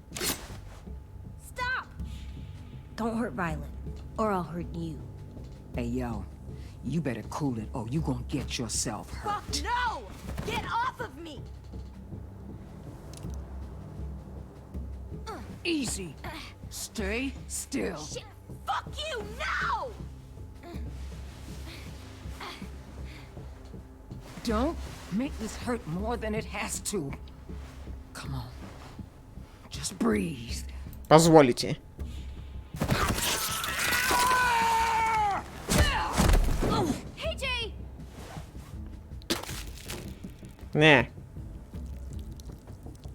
Stop! Don't hurt Violet, or I'll hurt you. Hey, yo. You better cool it or you gonna get yourself hurt. Fuck no! Get off of me! Easy. Stay still. Shit! Fuck you now! Don't make this hurt more than it has to. Come on. Just breathe. Позволите. Не.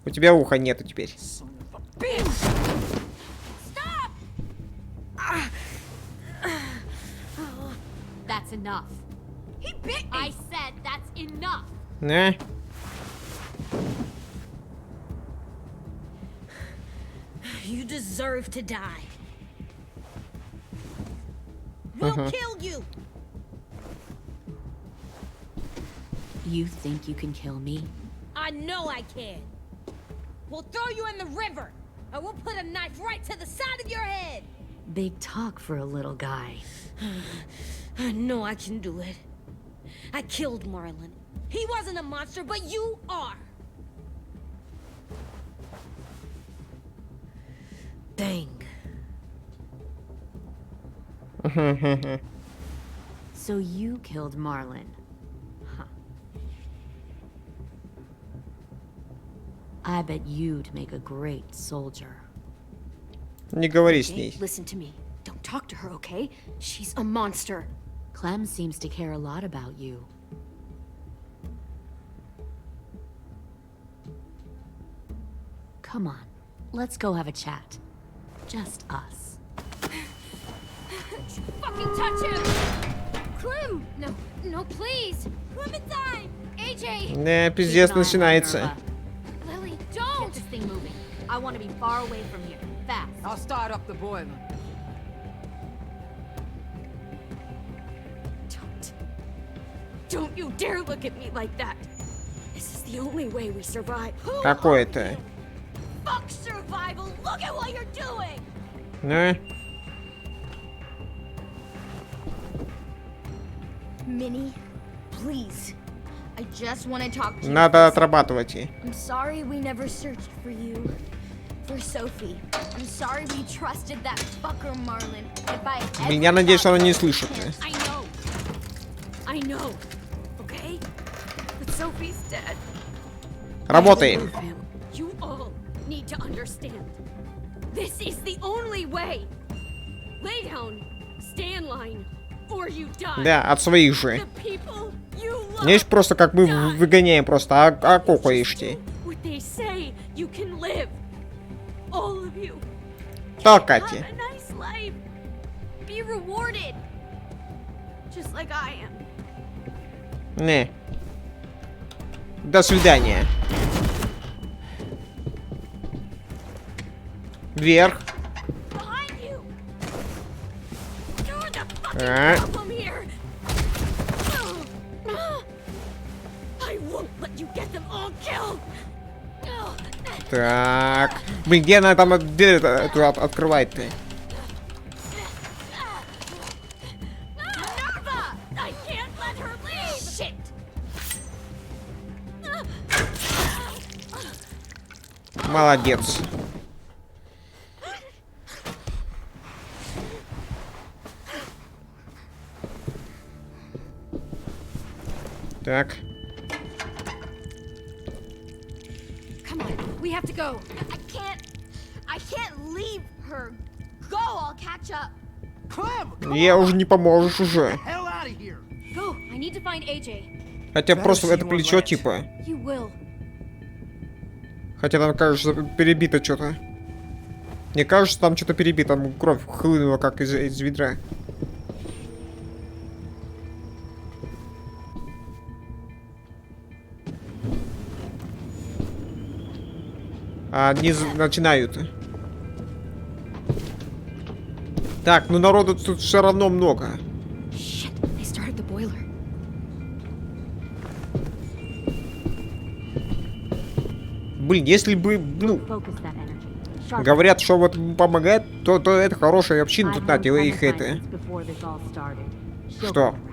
У тебя уха нету теперь. That's enough. He bit me! I said that's enough. Не. You deserve to die. We'll kill you! You think you can kill me? I know I can. We'll throw you in the river, and we'll put a knife right to the side of your head. Big talk for a little guy. I know I can do it. I killed Marlon. He wasn't a monster, but you are. Dang. So you killed Marlon. Huh. I bet you'd make a great soldier. Не говори с Okay, ней. listen to me. Don't talk to her, okay? She's a monster. Clem seems to care a lot about you. Come on, let's go have a chat. Just us. Fucking touch him! Clem! No, no, please! Clementine! AJ! Не, пиздец начинается. Lily, Get don't! this thing moving. I want to be far away from here. Fast. I'll start up the boiler. Don't you dare look at me like that. This is the only way we survive. Какой это? Fuck survival! Look at what you're doing! Ну, Minnie, please. I just want to talk to you. надо отрабатывать. I'm sorry we never searched for you. For Sophie. I'm sorry we trusted that fucker Marlon. If I Блин, я надеюсь, что она не слышит. I know. I know. Okay? But Sophie's dead. Работаем. You all need to understand. This is the only way. Lay down, stay in line, or you die. Да, от своих же. The people you love Здесь просто как мы выгоняем просто, а кокаешь ты. what they say you can live. All of you. Толкайте. Have a nice life. Be rewarded. Just like I am. Не. До свидания. Вверх. Behind you. You're the fucking А. problem here. I won't let you get them all killed. Так. Блин, где она там дверь эту открывает-то? Nerva! I can't let her leave. Shit. Молодец. Так. Come on, we have to go. I can't leave her. Go, I'll catch up. Я уже не поможешь уже. Hell out of here. Go, I need to find AJ. Хотя просто это плечо типа. You will. Хотя там, кажется, перебито что-то. Мне кажется, там что-то перебито, там кровь хлынула как из ведра. А они начинают. Так, ну народу тут все равно много. Shit, they started the boiler. Блин, если бы, ну, Focus that energy. Sharpen. говорят, что вот помогает, то это хорошая община, I've тут known знаете, их Clementine это. since before this all started. She'll Что? come around.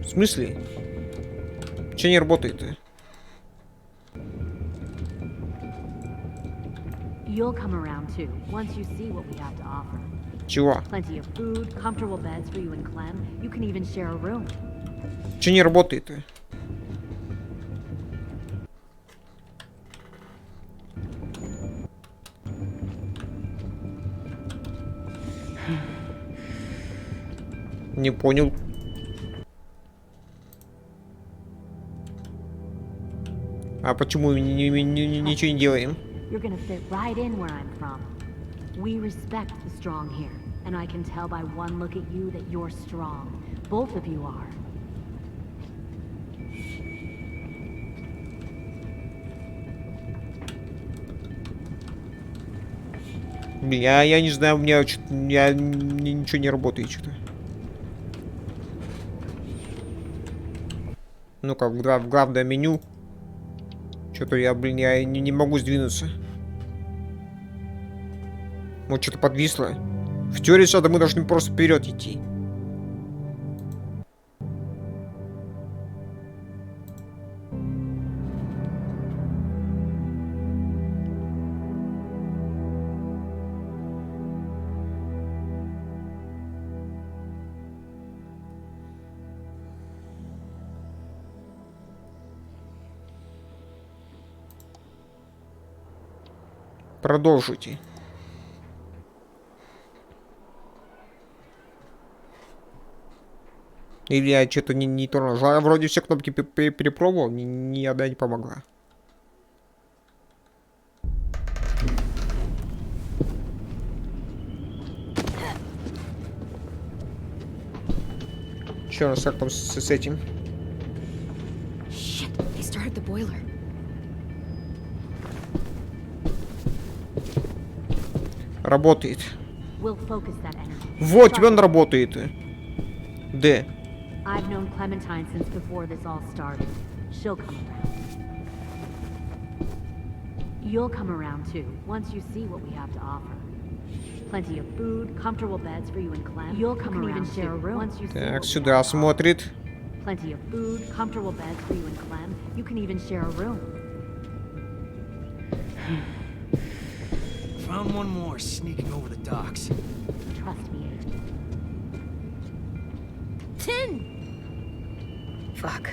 В смысле? Че не работает-то? You'll come around too, once you see what we have to offer. Чего? Plenty of food, comfortable beds for you and Clem. You can even share a room. Че не работает-то? Не понял. А почему ничего не делаем? You're gonna fit right in where I'm from. We respect the strong here, and I can tell by one look at you that you're strong. Both of you are. Блин, я не знаю, у меня ничего не работает что-то. Ну-ка, в главное меню. Что-то я, блин, я не могу сдвинуться. Вот что-то подвисло. В теории сюда мы должны просто вперед идти. Продолжите. Или я что-то не то нажал. Я вроде все кнопки перепробовал, ни одна не помогла. Еще раз, как там с этим? Shit, they started the boiler. Работает. We'll focus that energy. Вот, тебе он работает. Д. I've known Clementine since before this all started. She'll come around. You'll come around too, once you see what we have to offer. Plenty of food, comfortable beds for you and Clem. You'll come around even share a room once you see. Так, сюда смотрит. Plenty of food, comfortable beds for you and Clem. You can even share a room. Found one more sneaking over the docks. Trust me, Agent. Tin! Fuck.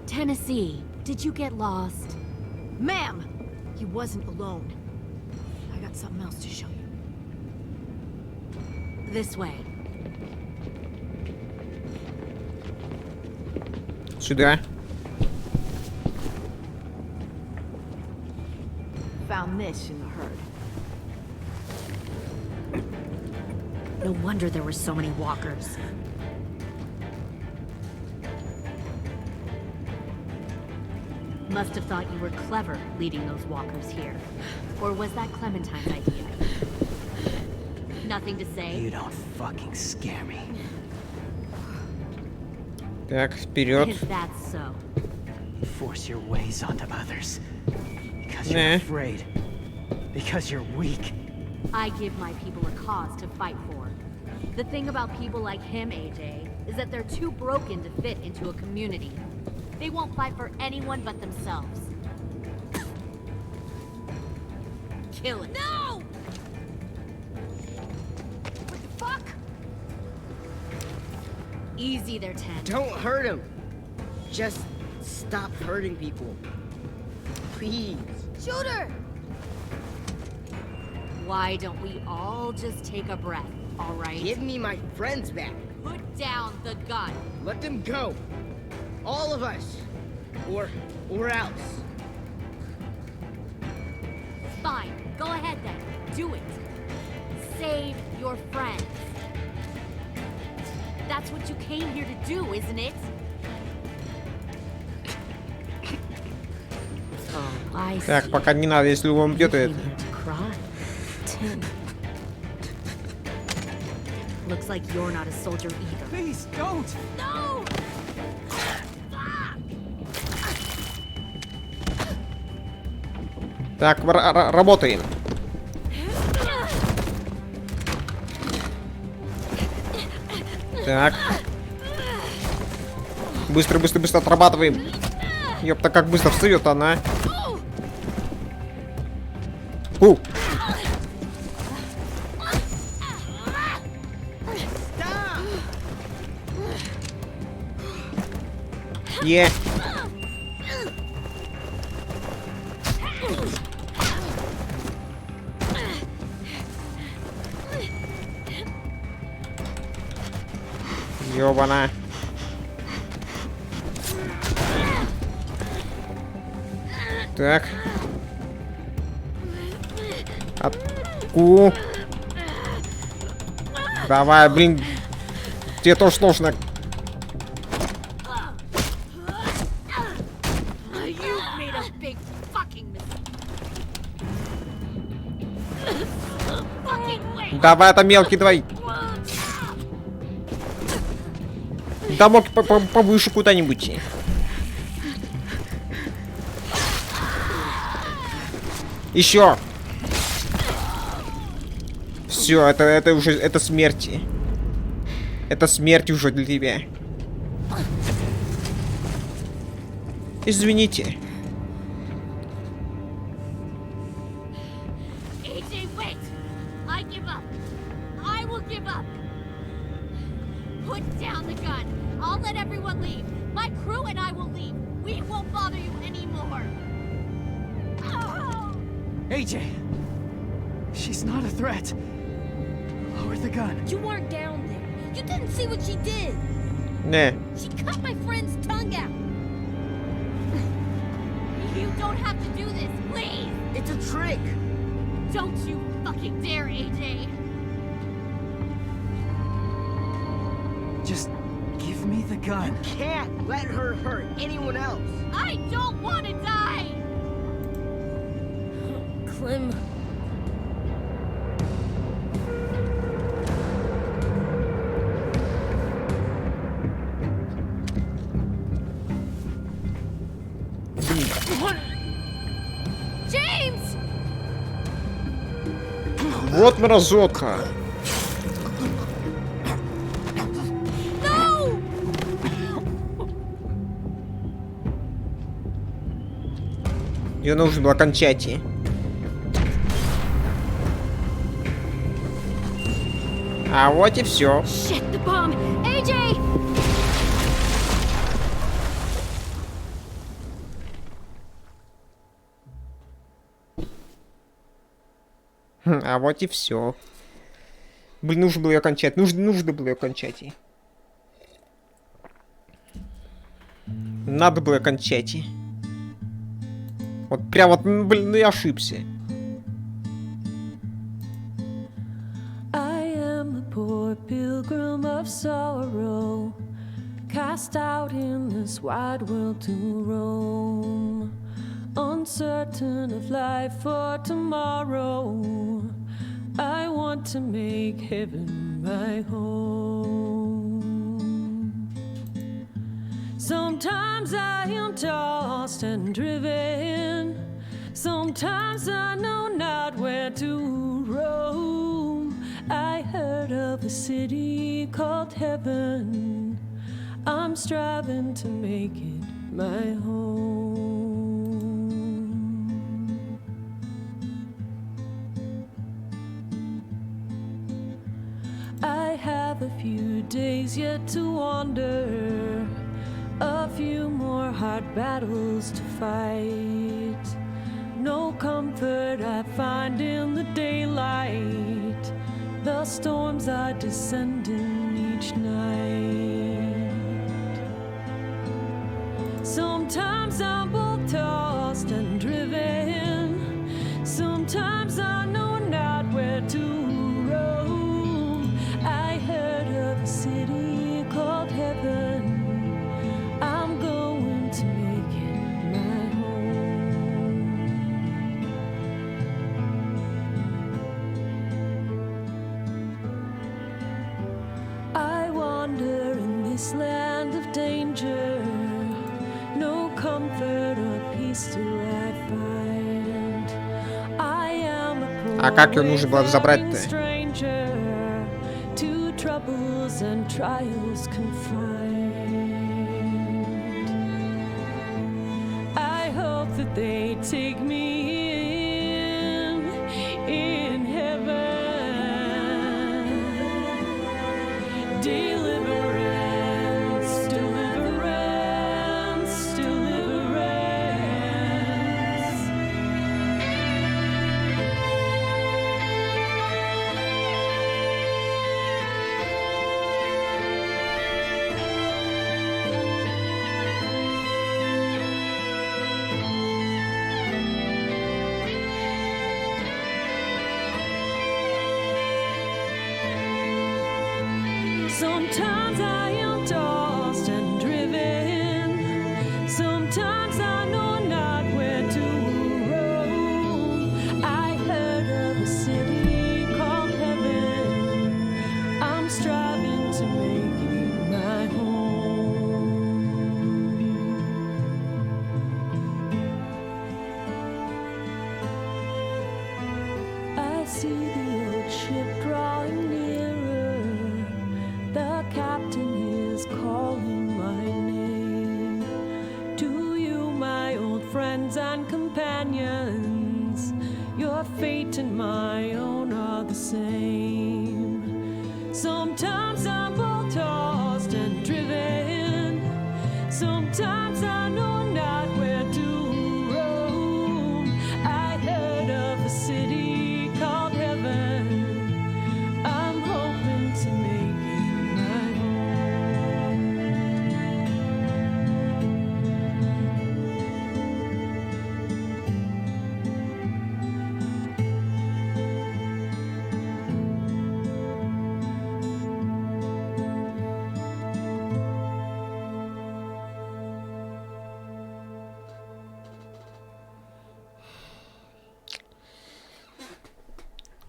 Tennessee, did you get lost? Ma'am! He wasn't alone. I got something else to show you. This way. Сюда. Found this in the herd. No wonder there were so many walkers. Must have thought you were clever leading those walkers here. Or was that Clementine's idea? Nothing to say? You don't fucking scare me. Так, вперед. Is that so? You force your ways onto others. Because you're afraid. Because you're weak. I give my people a cause to fight for. The thing about people like him, AJ, is that they're too broken to fit into a community. They won't fight for anyone but themselves. Kill it. No! What the fuck? Easy there, Ten. Don't hurt him. Just stop hurting people. Please. Shoot her! Why don't we all just take a breath, all right? Give me my friends back. Put down the gun. Let them go. All of us. Or else. Fine. Go ahead then. Do it. Save your friends. That's what you came here to do, isn't it? Oh, I see. Так, пока не надо, если он бьет это. Looks like you're not a soldier either. Please don't. No! Так, работаем. Так. Быстро, быстро, быстро отрабатываем. Ёпта, как быстро встает она. Е. Ёбана. Так. Атаку. Давай, блин. Тебе тоже сложно. Давай, это мелкий, давай. Да мог повыше куда-нибудь. Еще. Все, это уже, это смерти. Это смерть уже для тебя. Извините. AJ, wait! I give up. I will give up. Put down the gun. I'll let everyone leave. My crew and I will leave. We won't bother you anymore. AJ! She's not a threat. Lower the gun. You weren't down there. You didn't see what she did. Nah. She cut my friend's tongue out. You don't have to do this, please. It's a trick. Don't you fucking dare, AJ. Just give me the gun. You can't let her hurt anyone else. I don't want to die. Clem. James! Вот мразота. No! Ее нужно было кончать. А вот и все. Shit, the bomb! AJ! А вот и все. Блин, нужно было ее кончать. Нужно было ее кончать. Надо было кончать. Вот прям вот, блин, ну я ошибся. I am a poor pilgrim of sorrow, cast out in this wide world to roam, uncertain of life for tomorrow. I want to make heaven my home. Sometimes I am tossed and driven, sometimes I know not where to roam. I heard of a city called heaven, I'm striving to make it my home. I have a few days yet to wander, a few more hard battles to fight. No comfort I find in the daylight, the storms are descending each night. Sometimes I'm both tossed and driven, sometimes I know not where to roam. I heard of a city called heaven, I'm going to make it my home. I wander in this land of danger, no comfort or peace do I find. I am a А как ее нужно было забрать-то? stranger, to troubles and trials confined. I hope that they take me in heaven. Deliverance, deliverance, deliverance. Sometimes I am tossed and driven. Sometimes I know not where to roam. I heard of a city called heaven. I'm striving to make it my home. I see the old ship drawing nearer. The captain is calling my name. To you, my old friends and companions, your fate and my own are the same. Sometimes I'm both tossed and driven. Sometimes I know not where to roam. I heard of a city called heaven. I'm hoping to make it my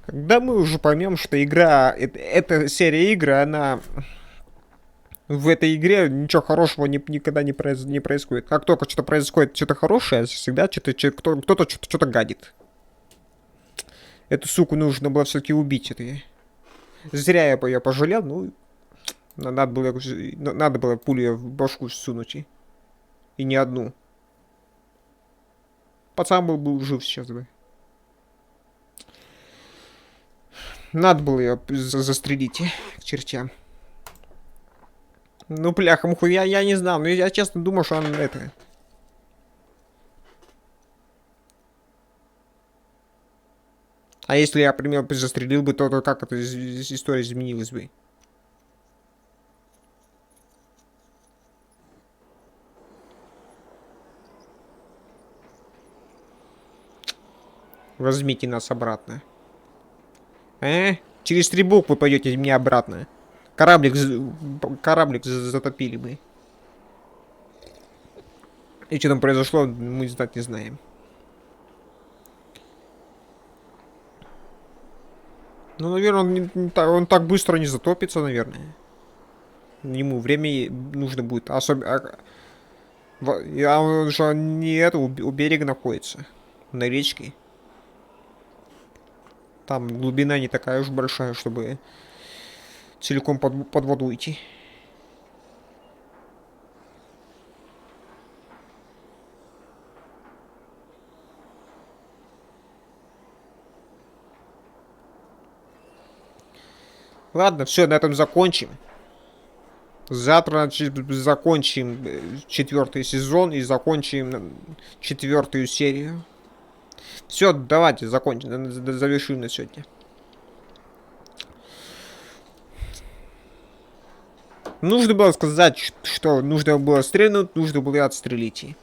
Когда мы уже поймем, что игра, эта серия игр, она... В этой игре ничего хорошего никогда не происходит. Как только что-то происходит, что-то хорошее, всегда кто-то что-то гадит. Эту суку нужно было все-таки убить. Зря я ее пожалел, ну... Надо было пулю в башку сунуть. И не одну. Пацан был жив сейчас бы. Надо было ее застрелить к чертям. Ну, бляха-муха, я не знал. Но я честно думал, что она это... А если я, например, застрелил бы, то как эта история изменилась бы? Возьмите нас обратно. Через 3 буквы пойдете мне обратно. Кораблик затопили бы. И что там произошло, мы знать не знаем. Ну, наверное, он так быстро не затопится, наверное. Ему время нужно будет. Особенно... Он же не это, у берега находится. На речке. Там глубина не такая уж большая, чтобы целиком под воду идти. Ладно, все, на этом закончим. Завтра закончим 4-й сезон и закончим 4-ю серию. Все, давайте закончим, завершим на сегодня. Нужно было сказать, что нужно было стрельнуть, нужно было отстрелить.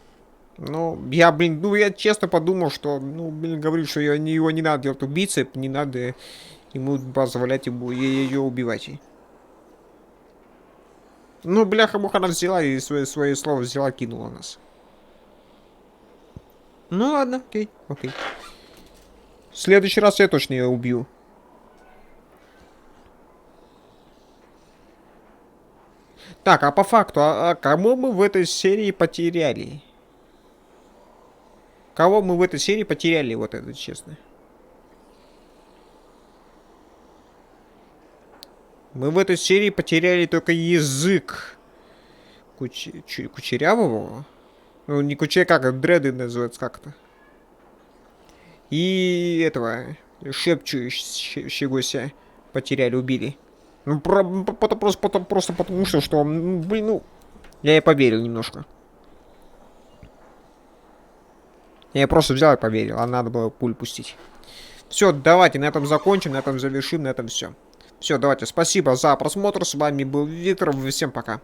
Ну, я честно подумал, что, говорю, что его не надо делать убийцей, не надо ему позволять ее убивать. Ну, бляха-муха, она взяла и свое слово взяла, кинула нас. Ну ладно, окей. В следующий раз я точно ее убью. Так, а по факту, кому мы в этой серии потеряли? Кого мы в этой серии потеряли, вот это, честно? Мы в этой серии потеряли только язык Кучерявого. Ну, не как дреды называется как-то. И этого шепчущегося потеряли, убили. Ну, просто потому что я ей поверил немножко. Я просто взял и поверил, а надо было пуль пустить. Все, давайте на этом закончим, на этом завершим, на этом все. Все, давайте, спасибо за просмотр, с вами был Виктор, всем пока.